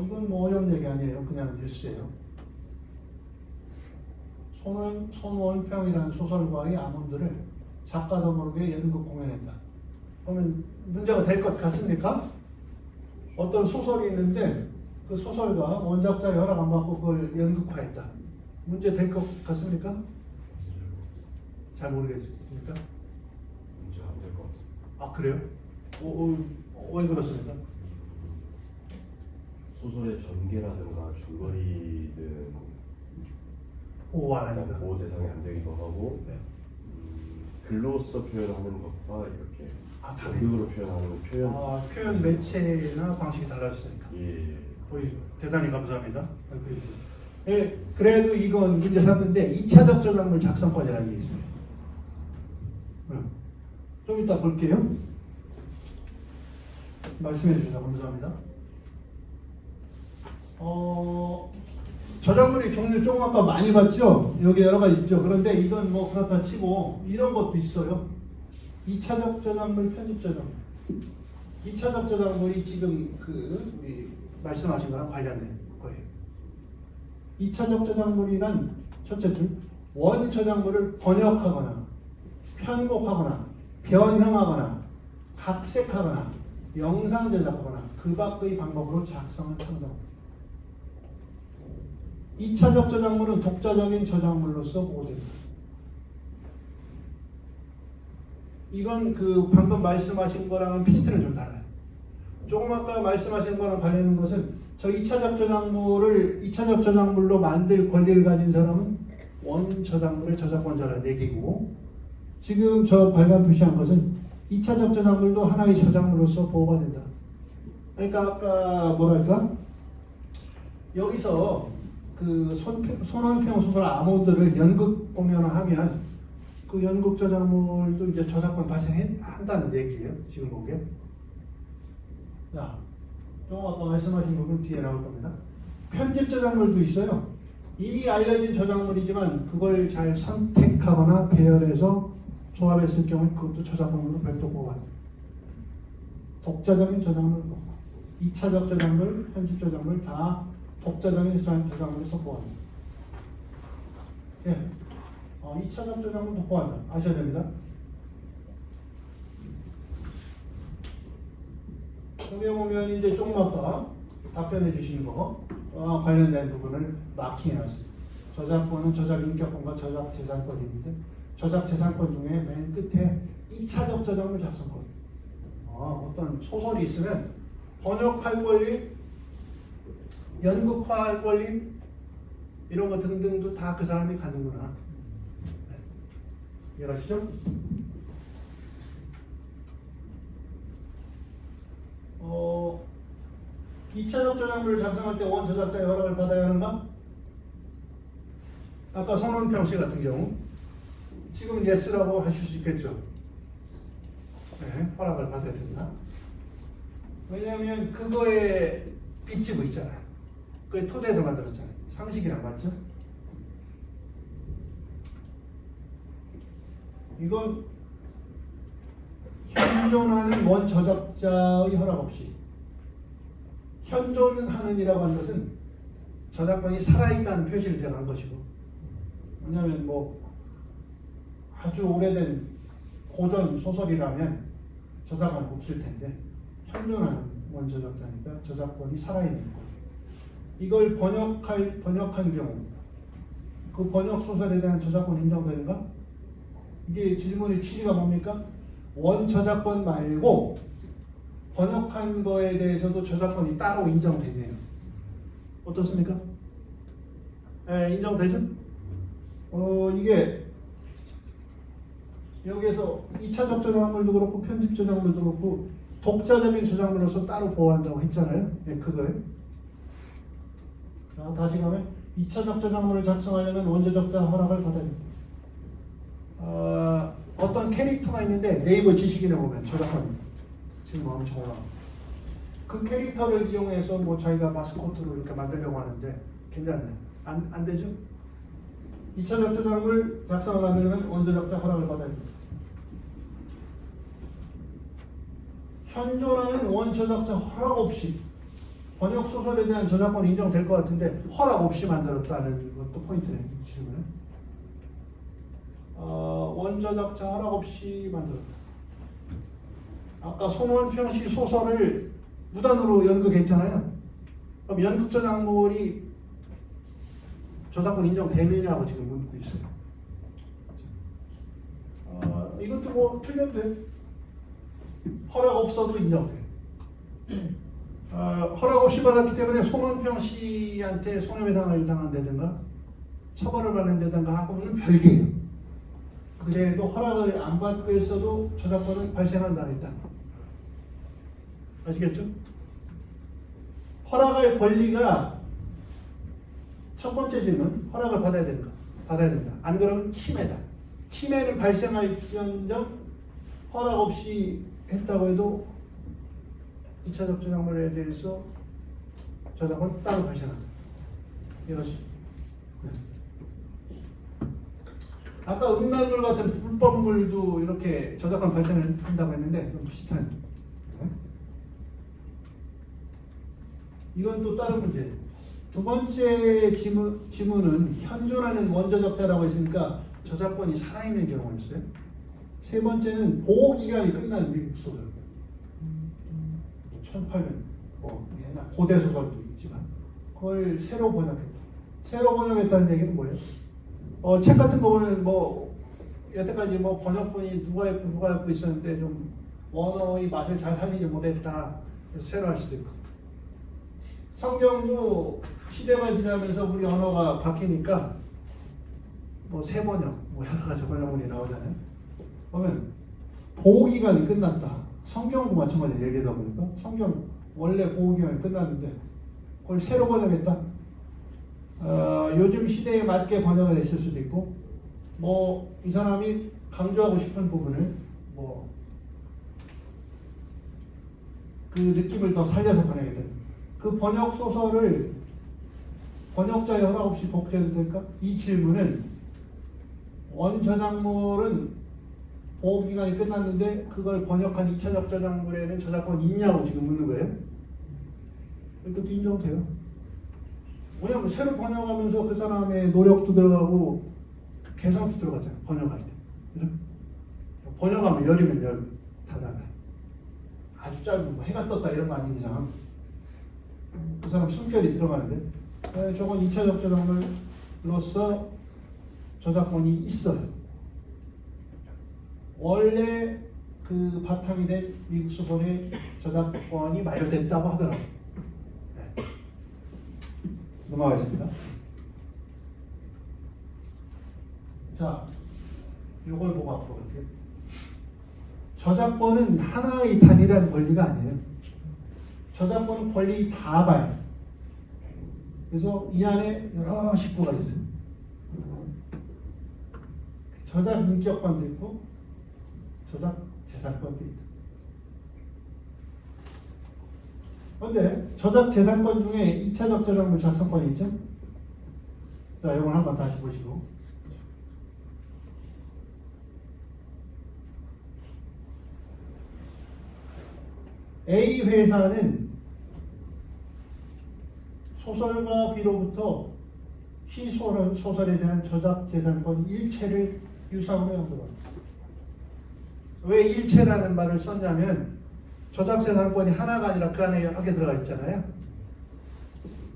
이건 뭐 어려운 얘기 아니에요. 그냥 뉴스예요. 손원평이라는 소설가의 아몬드를 작가도 모르게 연극 공연했다. 그러면 문제가 될 것 같습니까? 어떤 소설이 있는데 그 소설가 원작자의 허락 안 받고 그걸 연극화했다. 문제 될 것 같습니까? 잘 모르겠습니까? 문제 안 될 것 같습니다. 아 그래요? 왜 그렇습니까? 소설의 전개라든가 줄거리는 보호 안 하니까. 보호 대상이 안 되기도 하고 네. 글로써 표현하는 것과 이렇게 다르죠. 연극으로 표현하는 표현. 표현 매체나 방식이 달라졌으니까. 예. 거의 대단히 감사합니다. 예, 그래도 이건 문제 삼는데 2차적 저작물 작성권이라는 게 있어요. 좀 이따 볼게요. 말씀해 주셔서 감사합니다. 저작물의 종류 조금 아까 많이 봤죠? 여기 여러 가지 있죠. 그런데 이건 뭐 그렇다 치고 이런 것도 있어요. 2차적 저작물, 편집 저작물. 2차적 저작물이 지금 우리 말씀하신 거랑 관련된 거예요. 2차적 저작물이란 첫째 원 저작물을 번역하거나 편곡하거나 변형하거나 각색하거나 영상 제작하거나 그 밖의 방법으로 작성을 창작합니다. 2차적 저작물은 독자적인 저작물로서 보호됩니다. 이건 방금 말씀하신 거랑은 핀트는 좀 달라요. 조금 아까 말씀하신 거랑 관련된 것은 저 2차적 저작물로 만들 권리를 가진 사람은 원 저작물의 저작권자를 매기고 지금 저 발간 표시한 것은 2차적 저작물도 하나의 저작물로서 보호가 된다. 그러니까 아까 뭐랄까 여기서 손원평 소설 아몬드를 연극 공연화하면 그 연극 저작물도 이제 저작권 발생한다는 얘기예요. 지금 보게. 자, 좀 아까 말씀하신 부분 뒤에 나올 겁니다. 편집 저작물도 있어요. 이미 알려진 저작물이지만 그걸 잘 선택하거나 배열해서 조합했을 경우에 그것도 저작권으로 별도 보호합니다. 독자적인 저작물, 2차적 저작물, 편집 저작물 다 독자적인 저작물에서 보호합니다. 예. 2차적 저작물도 보호한다. 아셔야 됩니다. 여기 보면 이제 조금 아까 답변해 주신 거 관련된 부분을 마킹해놨습니다. 저작권은 저작인격권과 저작재산권인데 저작재산권 중에 맨 끝에 2차적 저작물 작성권. 어떤 소설이 있으면 번역할 권리, 연극화할 권리 이런 거 등등도 다 그 사람이 갖는구나. 이해가시죠? 어, 2차적 저작물을 작성할 때 원 저작자의 허락을 받아야 하는가? 아까 손원평 씨 같은 경우 지금 예스라고 하실 수 있겠죠. 네, 허락을 받아야 된다. 왜냐하면 그거에 빚지고 있잖아요. 그게 토대에서 만들었잖아요. 상식이랑 맞죠? 이건 현존하는 원 저작자의 허락 없이 현존하는이라고 하는 것은 저작권이 살아있다는 표시를 제가 한 것이고 왜냐하면 뭐 아주 오래된 고전 소설이라면 저작권 없을 텐데 현존하는 원 저작자니까 저작권이 살아있는 거예요. 이걸 번역한 경우 그 번역 소설에 대한 저작권 인정되는가? 이게 질문의 취지가 뭡니까? 원 저작권 말고 번역한 거에 대해서도 저작권이 따로 인정되네요. 어떻습니까? 네, 인정되죠? 이게 여기에서 2차적 저작물도 그렇고 편집 저작물도 그렇고 독자적인 저작물로서 따로 보호한다고 했잖아요. 네, 그거예요. 자, 다시 가면 2차적 저작물을 작성하려면 원저작자 허락을 받아야 됩니다. 어떤 캐릭터가 있는데 네이버 지식인에 보면 저작권 지금 엄청 올라가. 그 캐릭터를 이용해서 뭐 자기가 마스코트로 이렇게 만들려고 하는데 괜찮네. 안 되죠? 2차 적자작을 작성을 만들면 원저작자 허락을 받아야 됩니다. 현존하는 원저작자 허락 없이 번역 소설에 대한 저작권 인정될 것 같은데 허락 없이 만들었다는 것도 포인트네. 질문에. 원저작자 허락 없이 만들었다. 아까 손원평 씨 소설을 무단으로 연극했잖아요. 그럼 연극저작물이 저작권 인정되느냐고 지금 묻고 있어요. 이것도 뭐 틀려도 돼. 허락 없어도 인정돼. 허락 없이 받았기 때문에 손원평 씨한테 손해배상을 당한다든가 처벌을 받는다든가 하고는 별개예요. 그래도 허락을 안 받고 있어도 저작권은 발생한다 일단. 아시겠죠? 허락할 권리가 첫 번째 질문, 허락을 받아야 된다. 받아야 된다. 안 그러면 침해다. 침해는 발생할지언정 허락 없이 했다고 해도 2차적 저작물에 대해서 저작권 따로 발생한다. 이것이. 네. 아까 음란물 같은 불법물도 이렇게 저작권 발생을 한다고 했는데 좀 비슷한. 네. 이건 또 다른 문제예요. 두 번째 지문은 현존하는 원저작자라고 했으니까 저작권이 살아있는 경우가 있어요. 세 번째는 보호기간이 끝난 미국 소설. 1800, 옛날 고대 소설도 있지만 그걸 새로 번역했다. 새로 번역했다는 얘기는 뭐예요? 책 같은 거 보면 뭐 여태까지 뭐 번역본이 누가 했고 있었는데 좀 원어의 맛을 잘 살리지 못했다. 그래서 새로 할 수도 있고. 성경도 시대가 지나면서 우리 언어가 바뀌니까 뭐 새 번역, 뭐 여러 가지 번역문이 나오잖아요. 보면 보호기간이 끝났다. 성경도 마찬가지로 얘기하다 보니까 성경 원래 보호기간이 끝났는데 그걸 새로 번역했다. 요즘 시대에 맞게 번역을 했을 수도 있고 뭐 이 사람이 강조하고 싶은 부분을 뭐 그 느낌을 더 살려서 번역했다. 그 번역 소설을 번역자의 허락 없이 복제해도 될까? 이 질문은 원저작물은 보호기간이 끝났는데 그걸 번역한 2차적 저작물에는 저작권이 있냐고 지금 묻는 거예요. 이것도 인정돼요. 왜냐하면 새로 번역하면서 그 사람의 노력도 들어가고 개성도 들어가잖아요. 번역할 때. 그죠? 번역하면 열이면 열, 닫아면 아주 짧은 거 해가 떴다 이런 거 아닌 이상 그 사람 숨결이 들어가는데 저건 2차적 저작물로서 저작권이 있어요. 원래 그 바탕이 된 미국 소설의 저작권이 만료됐다고 하더라고요. 네. 넘어가겠습니다. 자, 이걸 보고 앞으로 갈게요. 저작권은 하나의 단일한 권리가 아니에요. 저작권은 권리 다발. 그래서 이 안에 여러 식구가 있어요. 저작 인격권도 있고 저작 재산권도 있다. 그런데 저작 재산권 중에 2차적 저작물 작성권이 있죠? 자, 이걸 한번 다시 보시고. A 회사는 소설가 B로부터 시소설에 대한 저작 재산권 일체를 유상으로 양도받았습니다. 왜 일체라는 말을 썼냐면 저작 재산권이 하나가 아니라 그 안에 여러 개 들어가 있잖아요.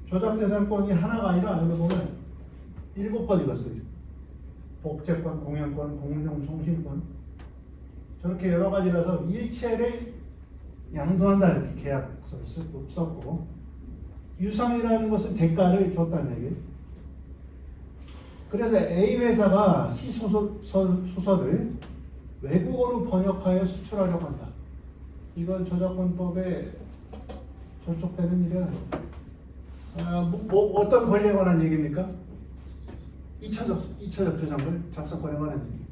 저작 재산권이 하나가 아니라 여기 보면 7가지가 있어요. 복제권, 공연권, 공용 송신권 저렇게 여러 가지라서 일체를 양도한다 이렇게 계약서를 썼고 유상이라는 것은 대가를 줬다는 얘기예요. 그래서 A 회사가 시소설을 외국어로 번역하여 수출하려고 한다. 이건 저작권법에 저촉되는 일이 아니에요. 어떤 권리에 관한 얘기입니까? 2차적 저작물 작성권에 관한 얘기.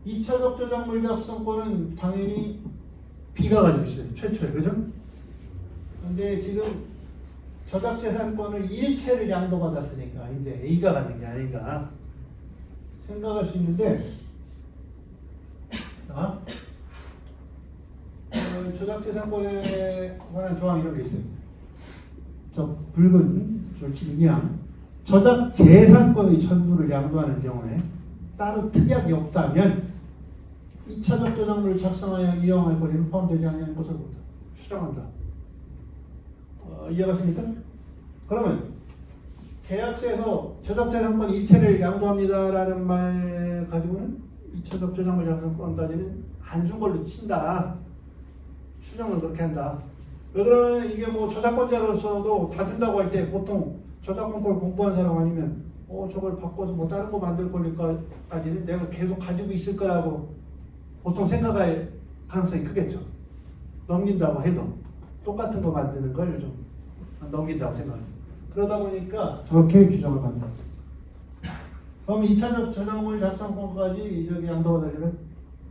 2차적 저작물 작성권은 당연히 B가 가지고 있어요. 최초에. 그죠? 근데 지금 저작재산권을 일체를 양도받았으니까 이제 A가 갖는 게 아닌가 생각할 수 있는데, 저작재산권에 관한 조항 이런 게 있어요. 저 붉은 줄치 2항, 저작재산권의 전부를 양도하는 경우에 따로 특약이 없다면 2차적 저작물을 작성하여 이용할 권리는 포함되지 않는 것을 본다. 주장한다. 이해가십니까? 그러면 계약서에서 저작재산권 일체를 양도합니다라는 말 가지고는 2차적 저작물 작성권까지는 안 준 걸로 친다. 추정은 그렇게 한다. 왜 그러면 이게 뭐 저작권자로서도 다 준다고 할 때 보통 저작권법을 공부한 사람 아니면 저걸 바꿔서 뭐 다른 거 만들 거니까까지는 내가 계속 가지고 있을 거라고 보통 생각할 가능성이 크겠죠. 넘긴다고 해도 똑같은 거 만드는 걸 좀 넘긴다고 생각합니다. 그러다 보니까 저렇게 규정을 만든다. 그럼 2차적 저작물 작성권까지 여기 양도받으려면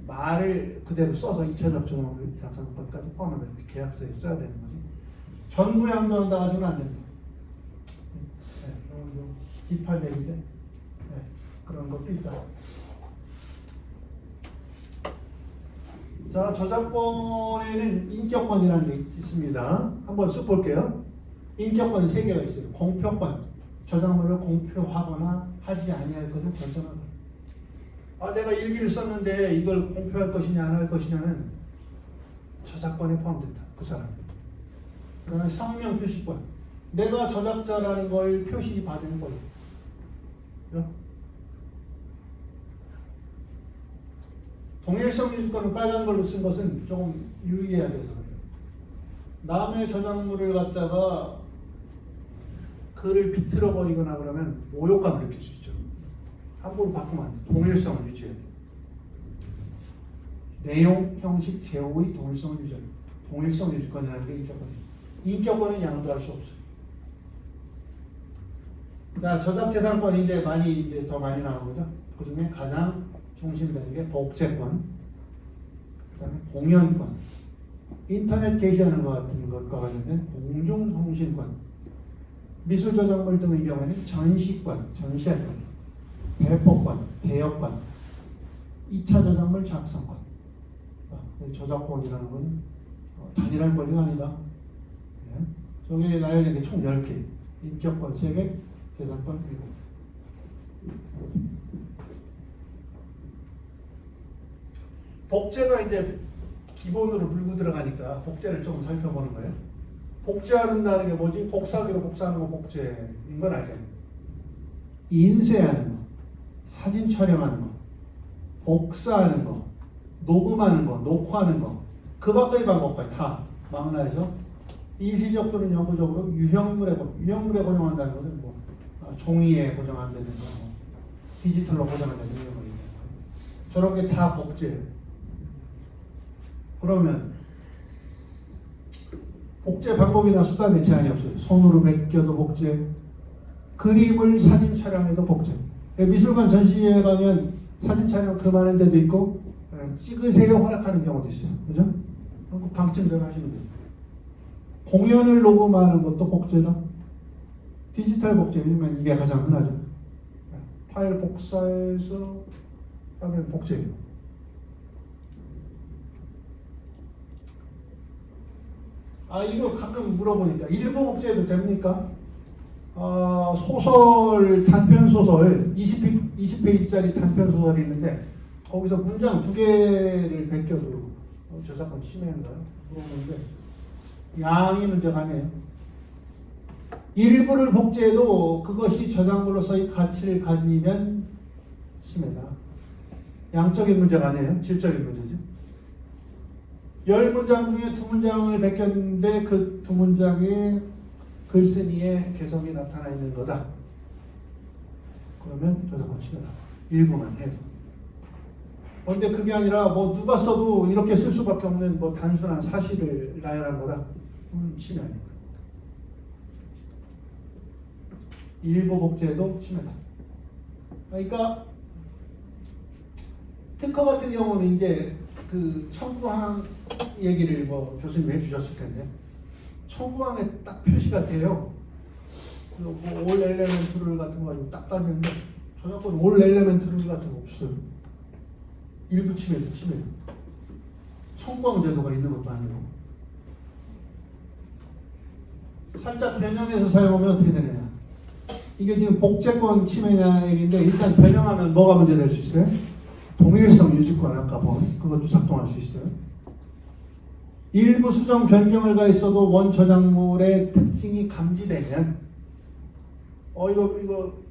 말을 그대로 써서 2차적 저작물 작성권까지 포함하면 계약서에 써야 되는 거지. 전부 양도한다 가지고는 안 된다. 딥한 얘기인데 그런 것도 있다. 자, 저작권에는 인격권이라는 게 있습니다. 한번 쓱 볼게요. 인격권은 3개가 있어요. 공표권, 저작물을 공표하거나 하지 아니할 것을 결정하는 거예요. 내가 일기를 썼는데 이걸 공표할 것이냐 안 할 것이냐는 저작권에 포함된다. 그 사람. 그다음에 성명 표시권. 내가 저작자라는 걸 표시 받은 거예요. 동일성 유지권을 빨간 걸로 쓴 것은 조금 유의해야 돼서 그래요. 남의 저작물을 갖다가 글을 비틀어 버리거나 그러면 모욕감을 느낄 수 있죠. 함부로 바꾸면 안 돼. 동일성을 유지해야 돼. 내용, 형식, 제호의 동일성을 유지해야 돼. 동일성 유지권이라는 게 인격권이에요. 인격권은 양도할 수 없어요. 자, 저작재산권이 이제 더 많이 나오는 거죠. 그 중에 가장 중심되는 게 복제권, 그다음에 공연권, 인터넷 게시하는 것 같은 것과 관련된 공중통신권, 미술 저작물 등의 경우에는 전시권, 전시할 권, 배포권, 대여권, 2차 저작물 작성권. 저작권이라는 건 단일한 권리가 아니다. 저게 나열된 게 총 10개, 인격권 3개, 재산권 7개. 복제가 이제 기본으로 물고 들어가니까 복제를 좀 살펴보는 거예요. 복제한다는 게 뭐지? 복사기로 복사하는 거 복제인 건 알죠? 인쇄하는 거, 사진 촬영하는 거, 복사하는 거, 녹음하는 거, 녹화하는 거, 그 밖의 방법까지 다 망라해서 일시적 또는 영구적으로 유형물에 고정한다는 것은 뭐 종이에 고정 안 되는 거, 디지털로 고정 안 되는 거, 저런 게 다 복제예요. 그러면 복제 방법이나 수단에 제한이 없어요. 손으로 베껴도 복제, 그림을 사진 촬영해도 복제. 미술관 전시회에 가면 사진 촬영 그만한 데도 있고 찍으세요 허락하는 경우도 있어요. 그죠? 방침대로 하시면 돼요. 공연을 녹음하는 것도 복제다. 디지털 복제면 이게 가장 흔하죠. 파일 복사해서 하면 복제예요. 이거 가끔 물어보니까 일부 복제해도 됩니까? 소설, 단편소설 20페이지짜리 단편소설이 있는데 거기서 문장 2개를 베껴도 저작권 침해인가요? 물어보는데 양이 문제가 아니에요. 일부를 복제해도 그것이 저작물로서의 가치를 가지면 침해다. 양적인 문제가 아니에요. 질적인 문제죠. 10문장 중에 2문장을 베꼈는데 그 2문장의 글쓴이의 개성이 나타나 있는 거다. 그러면 저작권 침해다. 일부만 해도. 그런데 그게 아니라 뭐 누가 써도 이렇게 쓸 수밖에 없는 뭐 단순한 사실을 나열한 거다. 침해 아닙니다. 일부 복제도 침해다. 그러니까 특허 같은 경우는 이제 그 청구항 얘기를 뭐 교수님 해주셨을 텐데 청구항에 딱 표시가 돼요. 올 엘레멘트 룰 같은 거 가지고 딱 따지는데 저작권 올 엘레멘트 룰 같은 거 없어요. 일부 침해도 침해요. 청구항 제도가 있는 것도 아니고. 살짝 변형해서 사용하면 어떻게 되느냐. 이게 지금 복제권 침해냐 얘기인데 일단 변형하면 뭐가 문제될 수 있어요? 동일성 유지권 아까 본 그것도 작동할 수 있어요. 일부 수정 변경을 가했어도 원 저작물의 특징이 감지되면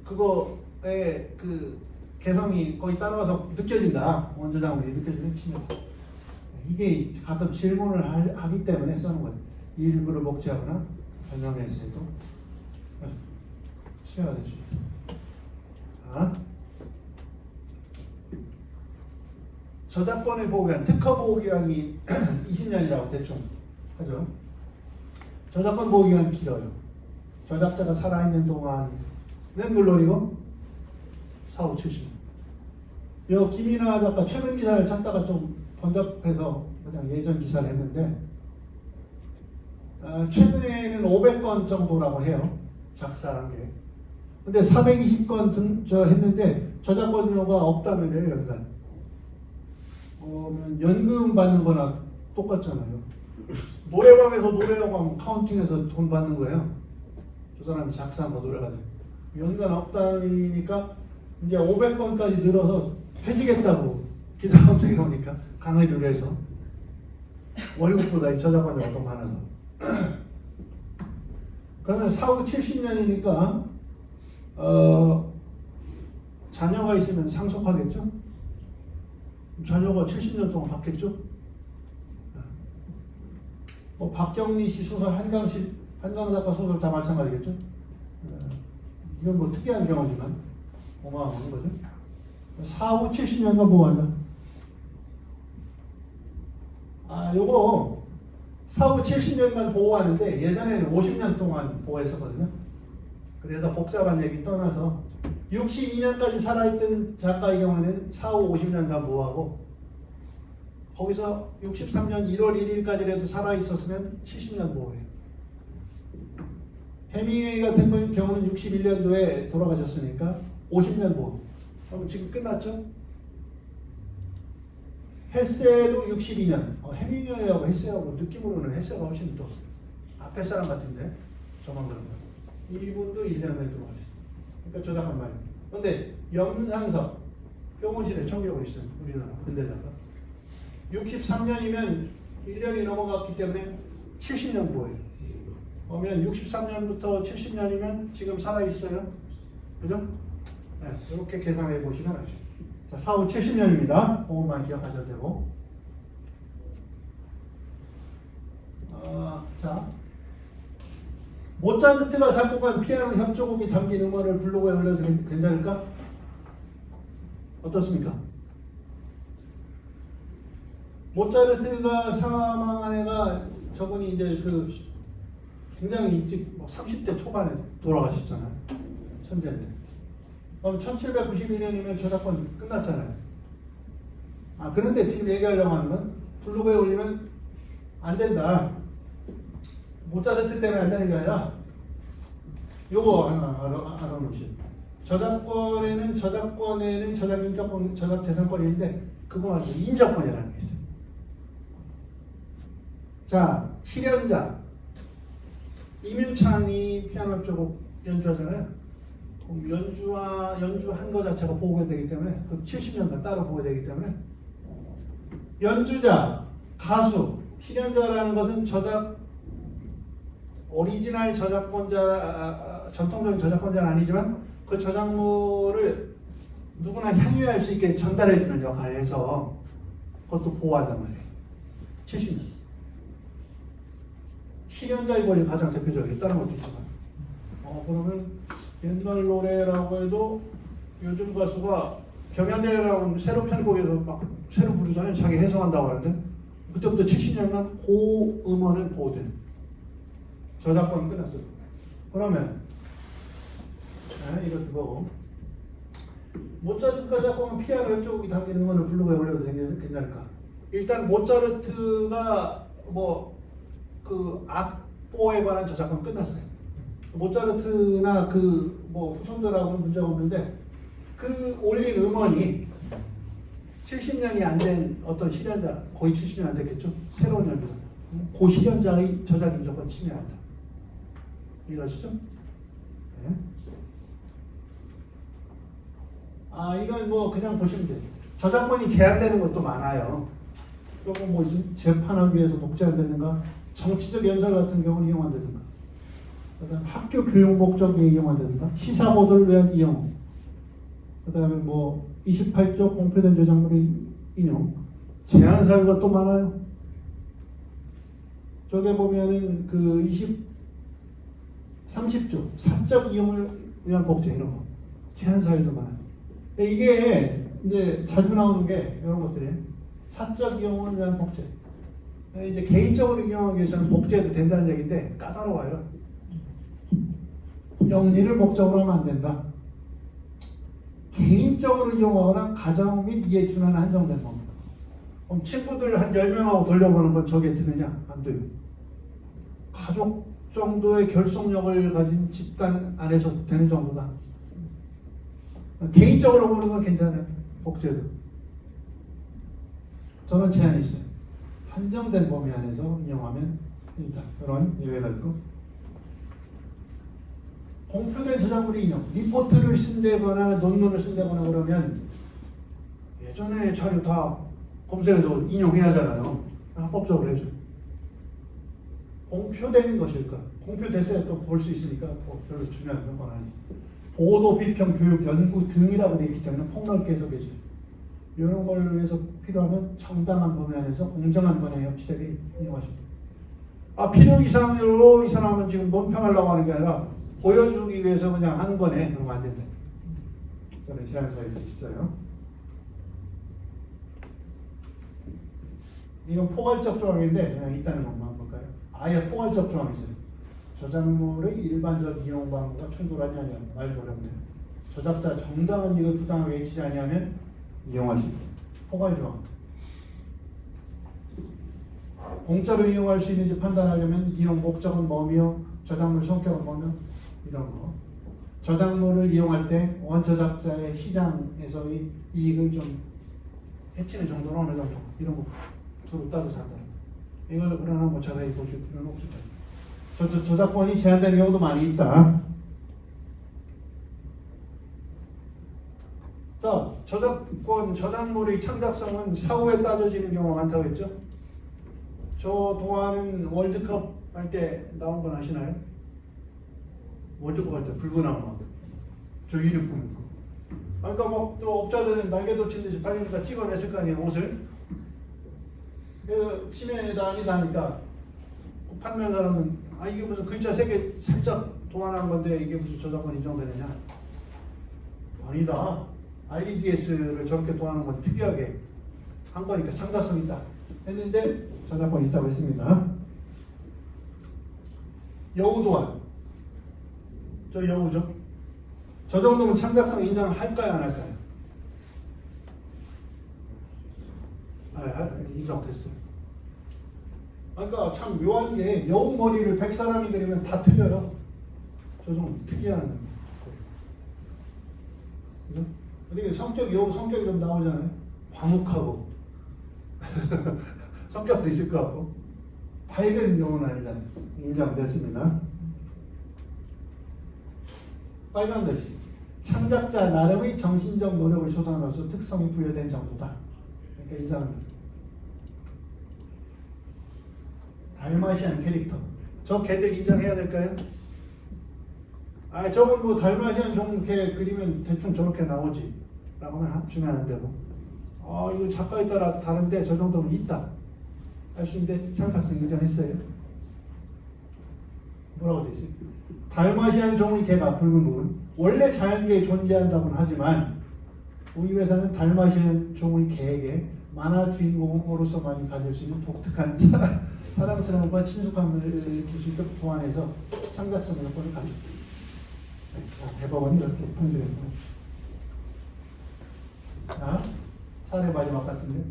그거의 그 개성이 거의 따라와서 느껴진다. 원 저작물이 느껴지는 침해다. 이게 가끔 질문을 하기 때문에 써는 거예요. 일부를 복제하거나 변형해서 해도 침해가 될 수 있다. 저작권의 보호기간, 특허 보호기간이 20년이라고 대충 하죠. 저작권 보호기간이 길어요. 저작자가 살아있는 동안은 물론이고 4, 5, 70년. 요 김이나 작가 최근 기사를 찾다가 좀 번잡해서 그냥 예전 기사를 했는데 최근에는 500건 정도라고 해요. 작사한 게. 근데 420건 했는데 저작권료가 없다는 거예요. 여기가. 연금 받는 거나 똑같잖아요. 노래방에서 노래하고 카운팅해서 돈 받는 거예요. 저 사람이 작사한 거 노래가 연금 없다니까 이제 500건까지 늘어서 퇴직했다고 기사 검색해 보니까 강의를 해서 월급보다 이 저작권료가 더 많아서 그러면 사후 70년이니까 자녀가 있으면 상속하겠죠? 자녀가 70년 동안 받겠죠? 뭐 박경리 씨 소설, 한강 작가 소설 다 마찬가지겠죠? 이건 뭐 특이한 경우지만 어마어마한 거죠. 사후 70년간 보호한다. 요거 사후 70년간 보호하는데 예전에는 50년 동안 보호했었거든요. 그래서 복잡한 얘기 떠나서 62년까지 살아있던 작가의 경우에는 사후 50년간 보호하고 거기서 63년 1월 1일까지라도 살아있었으면 70년 보호해요. 해밍웨이 같은 경우는 61년도에 돌아가셨으니까 50년 보호. 그럼 지금 끝났죠? 헤세도 62년. 해밍웨이하고 헤세하고 느낌으로는 헤세가 훨씬 더 앞에 사람 같은데 저만 그런 거예요. 이분도 1년에 돌아가셨어요. 그러니까 저작권 말이에요. 그런데 염상석 병원실에 청개하고 있어요. 우리나라 근대자가 63년이면 1년이 넘어갔기 때문에 70년 보호예요. 그러면 63년부터 70년이면 지금 살아있어요. 그죠? 네, 이렇게 계산해 보시면 아시죠. 자, 사후 70년입니다. 그것만 기억하셔도 되고. 자, 모차르트가 작곡한 피아노 협조곡이 담긴 음원을 블로그에 올려도 괜찮을까? 어떻습니까? 모차르트가 사망한 애가 저분이 이제 그 굉장히 일찍 30대 초반에 돌아가셨잖아요. 천재인데. 그럼 1791년이면 저작권 끝났잖아요. 그런데 지금 얘기하려고 하는 건 블로그에 올리면 안 된다. 모차르트 때문에 안 되는 게 아니라 요거 하나 알아놓으시죠. 저작권에는 저작인격권, 저작재산권이 있는데 그거 말고 인적권이라는 게 있어요. 자, 실현자 이민찬이 피아노 협조곡 연주하잖아요. 연주한 거 자체가 보호가 되기 때문에 그 70년간 따로 보호되기 때문에 연주자, 가수, 실현자라는 것은 오리지널 저작권자, 전통적인 저작권자는 아니지만 그 저작물을 누구나 향유할 수 있게 전달해주는 역할을 해서 그것도 보호한단 말이에요. 70년. 실현자의 권리 가장 대표적이에요. 다른 것도 있지만. 그러면 옛날 노래라고 해도 요즘 가수가 경연대회라고 새로 편곡해서 막 새로 부르잖아요. 자기 해석한다고 하는데 그때부터 70년간 그 음원은 보호된 저작권 끝났어요. 그러면 이거 그거고 모차르트가 작곡한 피아노 쪽이 당기는 거는 블루가 올려도 괜찮을까? 일단 모차르트가 뭐 그 악보에 관한 저작권 끝났어요. 모차르트나 그 뭐 후손들하고는 문제가 없는데 그 올린 음원이 70년이 안 된 어떤 실현자, 거의 70년 안 됐겠죠? 새로운 연주자. 그 실현자의 저작 인정권 침해한다. 이해가시죠? 네. 아, 이건 뭐 그냥 보시면 돼요. 저작권이 제한되는 것도 많아요. 조금 뭐지? 재판하기 위해서 복제한다든가, 정치적 연설 같은 경우는 이용한다든가, 그다음 학교 교육 목적에 이용한다든가, 시사 보도를 위한 이용, 그다음에 뭐 28조 공표된 저작물의 인용, 제한 사유가 것도 많아요. 저게 보면은 그 30조 사적 이용을 위한 복제 이런 거, 제한 사유도 많아요. 이게 이제 자주 나오는 게 이런 것들이에요. 사적 이용을 위한 복제. 이제 개인적으로 이용하기 위해서는 복제해도 된다는 얘기인데 까다로워요. 영리를 목적으로 하면 안 된다. 개인적으로 이용하거나 가정 및 이에 준하는 한정된 겁니다. 그럼 친구들 한 10명하고 돌려보는 건 저게 되느냐? 안 돼요. 가족 정도의 결속력을 가진 집단 안에서 되는 정도다. 개인적으로 보는 건 괜찮아요. 복제도. 저는 제한이 있어요. 한정된 범위 안에서 이용하면 됩니다. 이런 예외가 있고. 공표된 저작물의 인용, 리포트를 쓴다거나 논문을 쓴다거나 그러면 예전에 자료 다 검색해서 인용해야 하잖아요. 합법적으로 해줘. 공표된 것일까? 공표됐어야 또 볼 수 있으니까 별로 중요한 건 아니죠. 보도, 비평, 교육, 연구 등이라고 되어 있기 때문에 폭넓게 해석해줘요. 이런 걸 위해서 필요하면 정당한 범위 안에서 공정한 번에 협치되게 이용하십니다. 아, 필요 이상으로 이 사람은 지금 논평하려고 하는 게 아니라 보여주기 위해서 그냥 하는 거네. 그러면 안 된다. 저는 제한 사유가 있어요. 이건 포괄적 조항인데 그냥 있다는 것만 볼까요? 아예 포괄적 조항이죠. 저작물의 일반적 이용 방법과 충돌하지 아니하면 말도 어렵네요. 저작자 정당한 이익을 부당하게 해치지 아니하면 이용할 수 있다. 포괄 조항. 공짜로 이용할 수 있는지 판단하려면 이용 목적은 뭐며 저작물 성격은 뭐며 이런 거. 저작물을 이용할 때 원저작자의 시장에서의 이익을 좀 해치는 정도로 어느 정도 이런 거 두루 따로 산다. 이걸 그러나 뭐 자세히 보실 필요는 없을 거예요. 저작권이 제한되는 경우도 많이 있다. 자, 저작물의 창작성은 사후에 따져지는 경우가 많다고 했죠? 저 동화는 월드컵 할 때 나온 건 아시나요? 월드컵 할 때 붉은 악마. 저 유니폼 입고. 그러니까 뭐 또 업자들은 날개도 치듯이 빨리니까 찍어냈을 거 아니에요, 옷을. 그래서 치매다 아니다 하니까 판매한 사람은 아 이게 무슨 글자 3개 살짝 도안한 건데 이게 무슨 저작권 인정되느냐? 아니다. IDS를 저렇게 도안한 건 특이하게 한 거니까 창작성 있다 했는데 저작권 있다고 했습니다. 여우 도안. 저 여우죠? 저 정도면 창작성 인정할까요 안 할까요? 인정됐어요. 그러니까 참 묘한 게 여우 머리를 100사람이 그리면 다 틀려요. 저 좀 특이한 거예요. 그죠? 어떻게 여우 성격이 좀 나오잖아요. 과묵하고 성격도 있을 것 같고 밝은 여우는 아니잖아요. 인정됐습니다. 빨간 글씨. 창작자 나름의 정신적 노력을 쏟아내서 특성이 부여된 정도다. 그러니까 인정합니다. 달마시안 캐릭터. 저 개들 인정해야 될까요? 아, 저건 뭐 달마시안 종개 그리면 대충 저렇게 나오지. 라고는 주면 안 되고. 아, 이거 작가에 따라 다른데 저 정도는 있다. 할 수 있는데 창작성 인정했어요. 뭐라고 되지? 달마시안 종의 개가 붉은 부분. 원래 자연계에 존재한다고는 하지만 우리 회사는 달마시안 종의 개에게 만화 주인공으로서만 가질 수 있는 독특한 사랑스러움과 친숙함을 줄 수 있도록 보완해서 창작성 요건을 가지고 있습니다. 대법원이 이렇게 판결했고 자, 사례 마지막 같은데.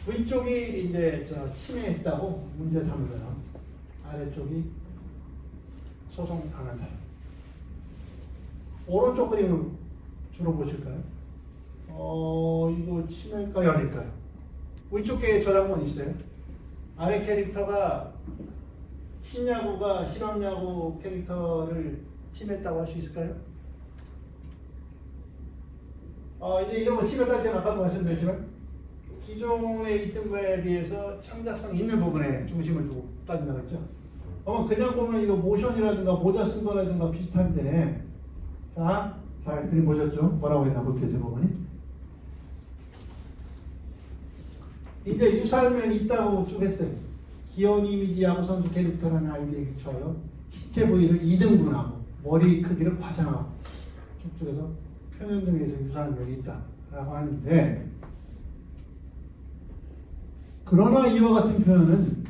위쪽이 이제 저 침해했다고 문제 삼은 사람, 아래쪽이 소송 당한 사람. 오른쪽 그림을 주로 보실까요? 이거 침해일까요, 아닐까요? 위쪽에 저장본 있어요. 아래 캐릭터가 신야구가 실업야구 캐릭터를 침해했다고 할 수 있을까요? 이제 이런 거 침해할 때는 아까도 말씀드렸지만 기존에 있던 거에 비해서 창작성 있는 부분에 중심을 두고 따진다고 했죠. 그냥 보면 이거 모션이라든가 모자 쓴 거라든가 비슷한데, 자, 잘 그림 보셨죠? 뭐라고 했나 볼게요, 대부분이. 이제 유사면이 있다고 쭉 했어요. 기원 이미지 야구 선수 캐릭터라는 아이디에 기초하여 신체 부위를 2등분하고 머리 크기를 과장하고 쭉쭉해서 표현 등에서 유사한 면이 있다라고 하는데, 그러나 이와 같은 표현은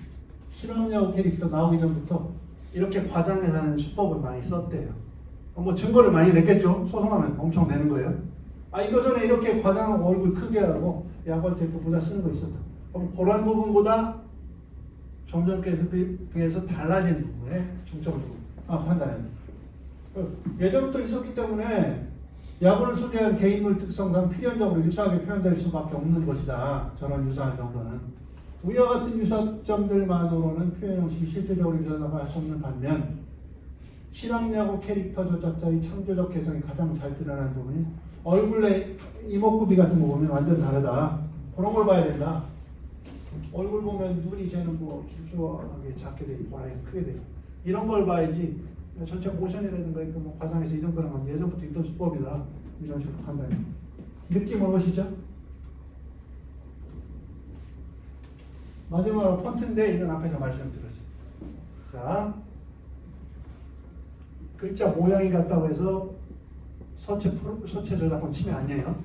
실험야구 캐릭터 나오기 전부터 이렇게 과장해서 하는 수법을 많이 썼대요. 뭐 증거를 많이 냈겠죠. 소송하면 엄청 내는 거예요. 이거 전에 이렇게 과장하고 얼굴 크게 하고 야구할 때 모자 쓰는 거 있었다. 그럼 그런 부분보다 점점 비해서 달라진 부분에 중점을 두고 판단해요. 예전부터 있었기 때문에 야구를 수비한 개인물 특성상 필연적으로 유사하게 표현될 수밖에 없는 것이다. 저런 유사한 정도는. 위와 같은 유사점들만으로는 표현 형식이 실제적으로 유사하다고 할 수 없는 반면 실험야구 캐릭터 조작자의 창조적 개성이 가장 잘 드러나는 부분이 얼굴에 이목구비 같은 거 보면 완전 다르다. 그런 걸 봐야 된다. 얼굴 보면 눈이 쟤는 뭐 길쭉하게 작게 돼 있고 아래 크게 돼요. 이런 걸 봐야지 전체 모션이라든가 뭐 과장해서 이런 거랑 하면 예전부터 있던 수법이다. 이런 식으로 판단해요. 느낌은 오시죠? 마지막으로 폰트인데 이건 앞에서 말씀드렸어요. 자, 글자 모양이 같다고 해서 서체 저작권 침해 아니에요.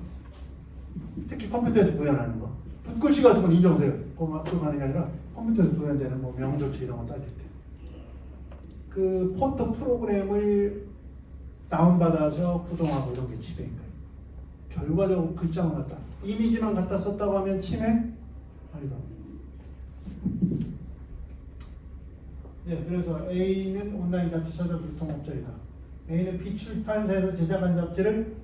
특히 컴퓨터에서 구현하는 거. 붓글씨 같은 건 인정돼요. 그거 하는 게 아니라 컴퓨터에서 구현되는 뭐 명조치 이런 거 따질 때. 그 폰트 프로그램을 다운받아서 구동하고 이런 게 침해인 거예요. 결과적으로 글자만 갖다. 이미지만 갖다 썼다고 하면 침해? 아니다. 네, 그래서 A는 온라인 잡지 서적 유통업자이다. A는 비출판사에서 제작한 잡지를,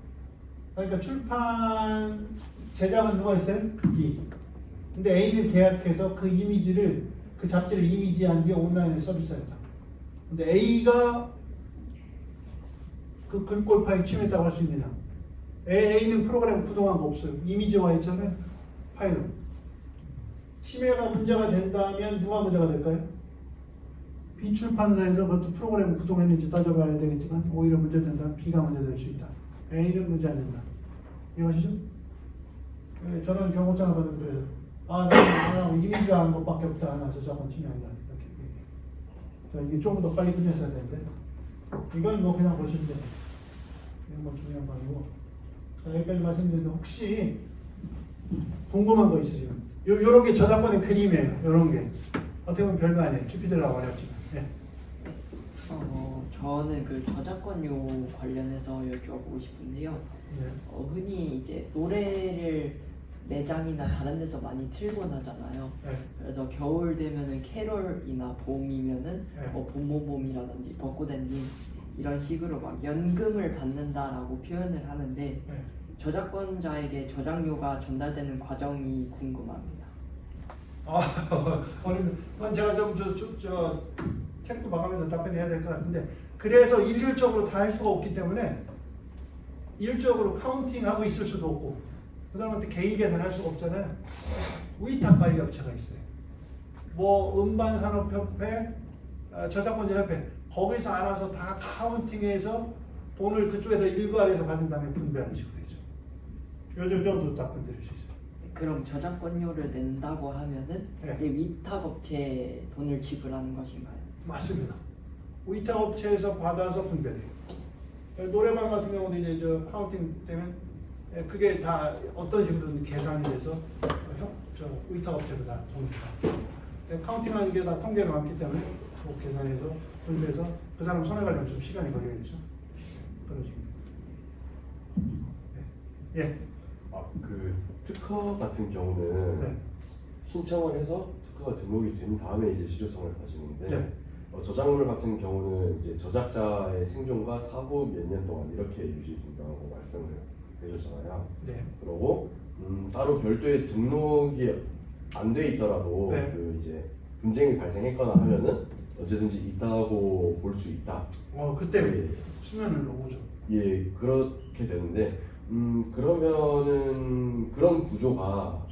그러니까 출판 제작은 누가 있어요? B. 근데 A를 계약해서 그 이미지를, 그 잡지를 이미지한 뒤에 온라인에 서비스했다. 근데 A가 그 글꼴 파일 침해했다고 할 수 있느냐? A는 프로그램 구동한 거 없어요. 이미지화 했잖아요. 파일은. 침해가 문제가 된다면 누가 문제가 될까요? 비출판사에서 그것도 프로그램 구동했는지 따져봐야 되겠지만 오히려 문제된다면 B가 문제될 수 있다. A는 문제 안 된다. 이해하시죠? 네, 저는 경고장을 받은 거예요. 나는 이미지가 한 것밖에 없다. 하나 저작권 침해한다. 이렇게. 이게 조금 더 빨리 끝냈어야 되는데 이건 뭐 그냥 보시면 돼요. 이건 뭐 중요한 거 아니고. 자, 여기까지 말씀드렸는데 혹시 궁금한 거 있으시면 요런 게 저작권의 그림이에요. 요런 게. 어떻게 보면 별거 아니에요. 깊이 들어가고 어렵지만. 네. 저는 그 저작권료 관련해서 여쭤보고 싶은데요. 네. 흔히 이제 노래를 매장이나 다른 데서 많이 틀곤 하잖아요. 네. 그래서 겨울 되면은 캐롤이나 봄이면은 네. 봄모봄이라든지 벚꽃엔딩 이런 식으로 막 연금을 받는다라고 표현을 하는데 네. 저작권자에게 저작료가 전달되는 과정이 궁금합니다. 그건 제가 저 책도 봐가면서 답변해야 될 것 같은데, 그래서 일률적으로 다 할 수가 없기 때문에 일률적으로 카운팅하고 있을 수도 없고, 그 사람한테 개인 계산할 수가 없잖아요. 위탁관리업체가 있어요. 뭐 음반산업협회, 저작권자협회, 거기서 알아서 다 카운팅해서 돈을 그쪽에서 일괄해서 받은 다음에 분배하는 식으로 되죠. 요즘 정도 답변 드릴 수 있어요. 그럼 저작권료를 낸다고 하면은 네. 이제 위탁업체에 돈을 지불하는 것인가요? 맞습니다. 위탁업체에서 받아서 분배돼요. 노래방 같은 경우도 이제 저 카운팅 되면 그게 다 어떤 식으로든 계산이 돼서 위탁업체로 다 돈을 다. 카운팅하는 게 다 통계로 많기 때문에 그 계산해서 분배해서 그 사람 손해 가려면 좀 시간이 걸리겠죠. 그런 식입니다. 예. 그 특허 같은 경우는 네. 신청을 해서 특허가 등록이 된 다음에 이제 실효성을 가지는데 네. 저작물 같은 경우는 이제 저작자의 생존과 사후 몇 년 동안 이렇게 유지된다고 말씀을 해주셨잖아요. 네. 그리고 따로 별도의 등록이 안 돼 있더라도 네. 그 이제 분쟁이 발생했거나 하면은 언제든지 있다고 볼 수 있다. 그때 예, 수면으로 오죠. 예, 그렇게 되는데 그러면은 그런 구조가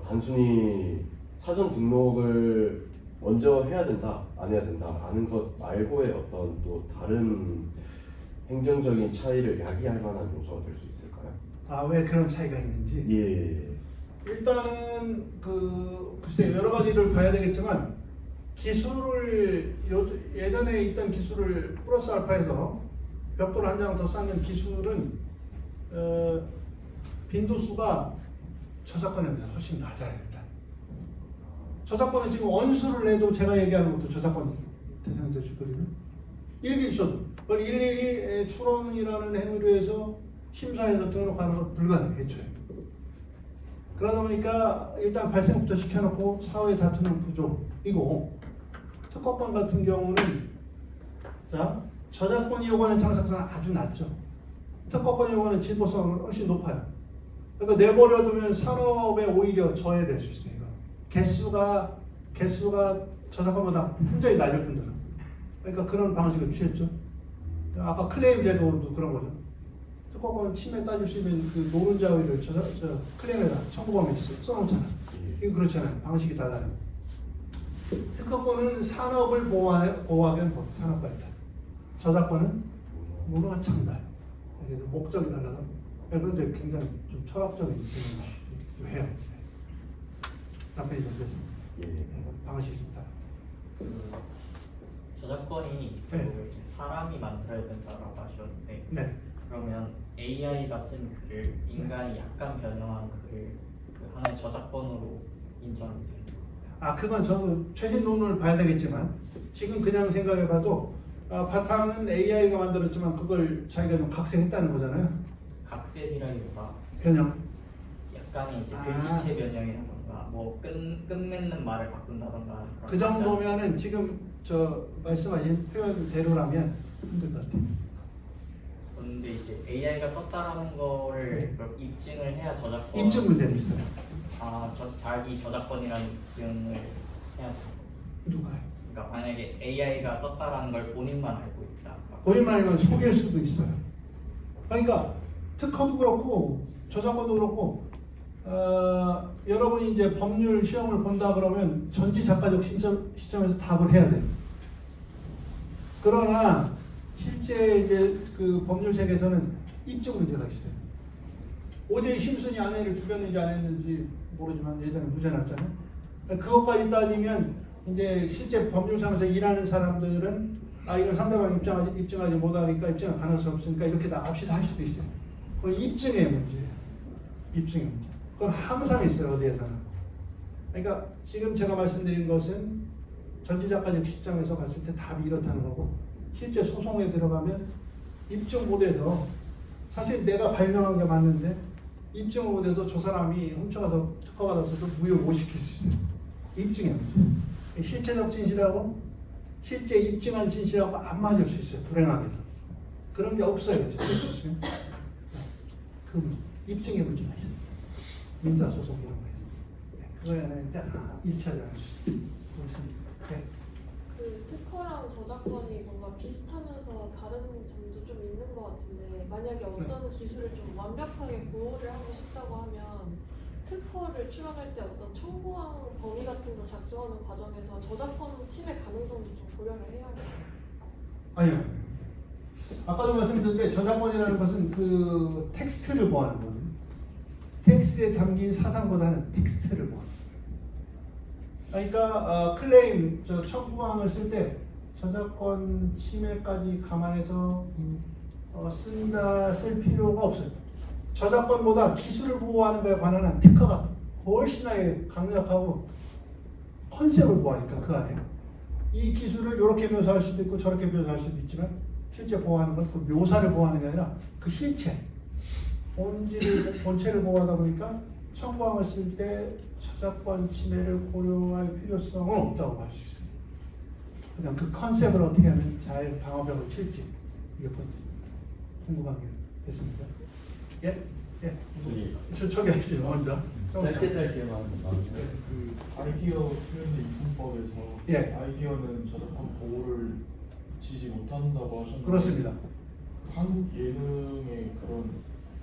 단순히 사전 등록을 먼저 해야 된다, 안 해야 된다 하는 것 말고의 어떤 또 다른 행정적인 차이를 야기할 만한 요소가 될 수 있을까요? 왜 그런 차이가 있는지. 예, 일단은 글쎄 여러 가지를 봐야 되겠지만 기술을 예전에 있던 기술을 플러스 알파해서 벽돌 한 장 더 쌓는 기술은 빈도수가 저작권에보다 훨씬 낮아요. 일단 저작권은 지금 원수를 내도 제가 얘기하는 것도 저작권 대상이 될 수 있거든요. 일기 있어도 그걸 일일이 추론이라는 행위로 해서 심사해서 등록하는 건 불가능해 애초에. 그러다 보니까 일단 발생부터 시켜놓고 사회 다투는 구조이고, 특허권 같은 경우는 자 저작권이 요구하는 창작사는 아주 낮죠. 특허권이 요구하는 진보성은 훨씬 높아요. 그러니까 내버려두면 산업에 오히려 저해될 수 있어요. 개수가 저작권보다 굉장히 낮을 뿐더러. 그러니까 그런 방식을 취했죠. 아까 클레임 제도도 그런 거죠. 특허권 침해 따질 수 있는 그 노른자 의를 클레임에다 청구범위 써놓잖아. 이거 그렇잖아요. 방식이 달라요. 특허권은 산업을 보호하기 위한 법, 산업발달. 저작권은 문화 창달. 목적이 달라서. 그런데 굉장히 좀 철학적인 질문을 해요. 답변이 좀 됐습니다. 예. 방식이 좀 달라. 저작권이 네. 사람이 만들어야 된다라고 하셨는데 네. 그러면 AI가 쓴 글을 인간이 약간 변형한 글을 그 하나의 저작권으로 인정이 되는 건가요? 그건 저도 최신 논문을 봐야 되겠지만 지금 그냥 생각해봐도 바탕은 AI가 만들었지만 그걸 자기가 좀 각색했다는 거잖아요. 각색이라기보다 변형. 약간의 이제 글씨체 변형이라던가 뭐 끝맺는 말을 바꾼다던가 그런 그 정도면은 지금 저 말씀하신 표현대로라면 힘들 것 같아요. 그런데 이제 AI가 썼다라는 거를 그럼 입증을 해야 저작권 입증 문제는 있어요. 자기 저작권이라는 입증을 해야 돼요. 누가요? 그러니까 만약에 AI가 썼다라는 걸 본인만 알고 있다. 본인만 알면 속일 수도 있어요. 그러니까 특허도 그렇고 저작권도 그렇고 여러분이 이제 법률 시험을 본다 그러면 전지작가적 시점에서 답을 해야 돼요. 그러나 실제 이제 그 법률 세계에서는 입증 문제가 있어요. 오제이 심슨이 아내를 죽였는지 안 했는지 모르지만 예전에 무죄 났잖아요. 그것까지 따지면 이제 실제 법률상에서 일하는 사람들은 이건 상대방이 입증하지 못하니까 입증할 가능성이 없으니까 이렇게 다 합시다 할 수도 있어요. 그건 입증의 문제예요. 입증의 문제. 그건 항상 있어요. 어디에서나. 그러니까 지금 제가 말씀드린 것은 전지작가적 시점에서 봤을 때 답이 이렇다는 거고, 실제 소송에 들어가면 입증 못해서 사실 내가 발명한 게 맞는데 입증을 못해서 저 사람이 훔쳐가서 특허받아서도 무효 못 시킬 수 있어요. 입증의 문제. 실체적 진실하고 실제 입증한 진실하고 안 맞을 수 있어요. 불행하게도. 그런 게 없어야겠죠. 그 입증의 문제가 있어요. 민사소송 이런 거에. 그거에 하는데 1차적으로 할 수 있어요. 네. 그 특허랑 저작권이 뭔가 비슷하면서 다른 점도 좀 있는 것 같은데, 만약에 어떤 기술을 좀 완벽하게 보호를 하고 싶다고 하면 특허를 출원할 때 어떤 청구항 범위 같은 걸 작성하는 과정에서 저작권 침해 가능성도 좀 고려를 해야겠어요. 아니요. 아까도 말씀드렸는데 저작권이라는 것은 그 텍스트를 보호하는 거거든요. 텍스트에 담긴 사상보다는 텍스트를 보호하는 거예요. 그러니까 클레임, 청구항을 쓸 때 저작권 침해까지 감안해서 쓸 필요가 없어요. 저작권보다 기술을 보호하는 것에 관한 특허가 훨씬 강력하고 컨셉을 보호하니까 그 안에 이 기술을 이렇게 묘사할 수도 있고 저렇게 묘사할 수도 있지만 실제 보호하는 건 그 묘사를 보호하는 게 아니라 그 실체, 본체를 보호하다 보니까 청구항을 쓸 때 저작권 침해를 고려할 필요성은 없다고 할 수 있어요. 그냥 그 컨셉을 어떻게 하면 잘 방어벽을 칠지 이게 궁금한 게 됐습니다. 예? 예. 저기 하시죠 먼저. 짧게만 그 아이디어 표현의 이분법에서 예. 아이디어는 저작권 보호를 지지 못한다고 하셨는데 그렇습니다. 한국 예능의 그런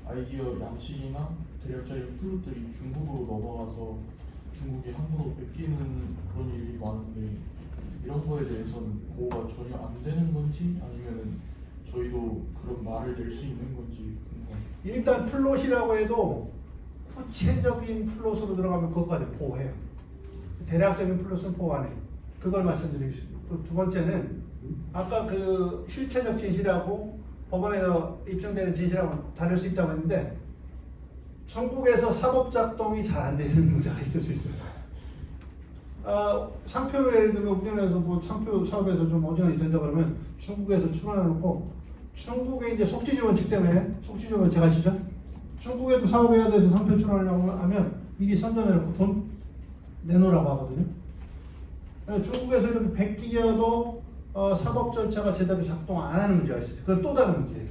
아이디어 양식이나 대략적인 플롯들이 중국으로 넘어가서 중국이 한국으로 뺏기는 그런 일이 많은데 이런 거에 대해서는 보호가 전혀 안 되는 건지 아니면은 저희도 그런 말을 낼 수 있는 건지 궁금합니다. 일단 플롯이라고 해도 구체적인 플롯으로 들어가면 그것까지 보호해요. 대략적인 플롯은 보호 안 해요. 그걸 말씀드리겠습니다. 두 번째는 아까 그 실체적 진실하고 법원에서 입증되는 진실하고 다를 수 있다고 했는데 중국에서 사법 작동이 잘 안 되는 문제가 있을 수 있어요. 상표를 예를 들면 우리나라에서 뭐 상표 사업에서 좀 어지간히 된다 그러면 중국에서 출원해놓고 중국에 이제 속지주원 측 때문에 속지주원 제가 아시죠? 중국에도 사업해야 돼서 상표 출원하려고 하면 미리 선전해놓고 돈 내놓으라고 하거든요. 중국에서 이렇게 베끼어도 사법 절차가 제대로 작동 안 하는 문제가 있어요. 그건 또 다른 문제예요.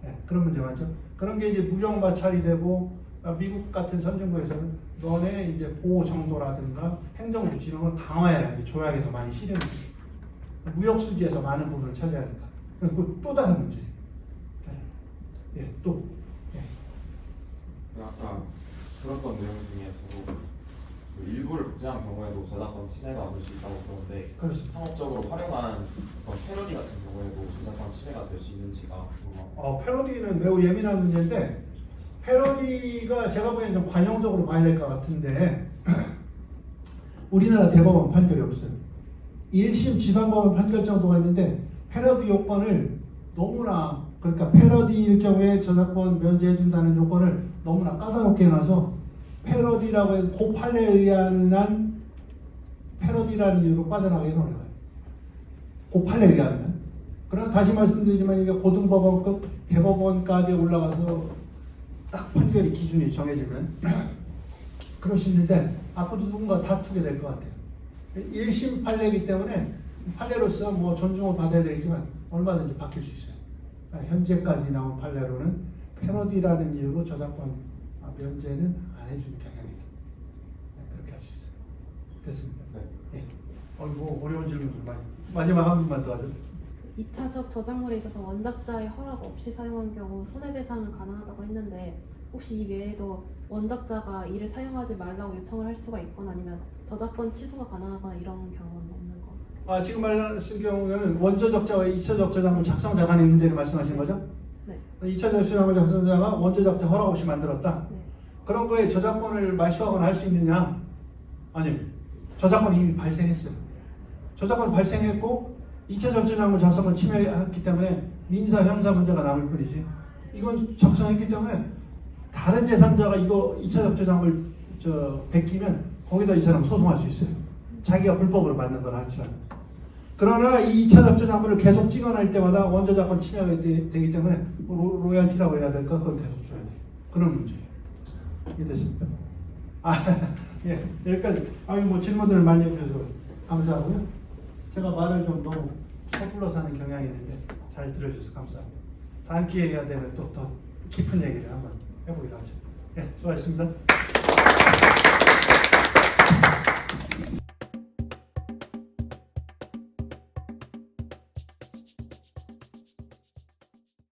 네, 그런 문제 많죠. 그런 게 이제 무정 마찰이 되고 미국 같은 선진국에서는 너네 이제 보호 정도라든가 행정 조치 이런 걸 강화해야 돼. 조약에서 많이 실현이 돼. 무역 수지에서 많은 부분을 차지해야 된다. 그건 또 다른 문제예요. 네. 예, 또 아까 들었던 내용 중에서도 그 일부를 복제한 경우에도 저작권 침해가 될 수 있다고 그러는데 그렇습니다. 상업적으로 활용한 그런 패러디 같은 경우에도 저작권 침해가 될 수 있는지가 궁금하고. 패러디는 매우 예민한 문제인데 패러디가 제가 보기엔 좀 관용적으로 봐야 될 것 같은데 우리나라 대법원 판결이 없어요. 1심 지방법원 판결 정도가 있는데 패러디 요건을 너무나 그러니까 패러디일 경우에 저작권 면제해준다는 요건을 너무나 까다롭게 해놔서 패러디라고 해서 그 판례에 의한 패러디라는 이유로 빠져나가기 어려워요. 그 판례에 의하면. 그럼 다시 말씀드리지만 이게 고등법원급 대법원까지 올라가서 딱 판결이 기준이 정해지면 그럴 수 있는데 앞으로 누군가 다투게 될 것 같아요. 1심 판례이기 때문에 판례로서 뭐 존중을 받아야 되겠지만 얼마든지 바뀔 수 있어요. 현재까지 나온 판례로는 패러디라는 이유로 저작권 면제는 안 해주는 경향이 그렇게 할 수 있어요. 됐습니다. 네. 예. 뭐 어려운 질문들 많이. 마지막 한 분만 더 하죠. 2차적 저작물에 있어서 원작자의 허락 없이 사용한 경우 손해배상은 가능하다고 했는데 혹시 이 외에도 원작자가 이를 사용하지 말라고 요청을 할 수가 있거나 아니면 저작권 취소가 가능하거나 이런 경우는 없는 거? 지금 말씀 경우에는 원저작자와 2차적 저작물 작성자 간의 문제를 말씀하신 거죠? 네. 2차적 저작물 작성자가 원저작자 허락 없이 만들었다? 네. 그런 거에 저작권을 말소하거나 할 수 있느냐? 아니요. 저작권이 이미 발생했어요. 저작권 발생했고 2차적 저작물 작성을 침해했기 때문에 민사, 형사 문제가 남을 뿐이지 이건 작성했기 때문에 다른 제3자가 이거 2차적 저작물 베끼면 거기다 이 사람 소송할 수 있어요. 자기가 불법으로 만든 걸 할지라도. 그러나 이 2차적 저작물을 계속 찍어낼 때마다 원저작권 침해가 되기 때문에 로열티라고 해야 될까? 그걸 계속 줘야 돼요. 그런 문제예요. 이해됐습니까? 예, 여기까지. 뭐 질문들을 많이 해주셔서 감사하고요. 제가 말을 좀 너무 서둘러서 하는 경향이 있는데 잘 들어주셔서 감사합니다. 다음 기회가 되면 또 더 깊은 얘기를 한번 해보기로 하죠. 예, 수고하셨습니다.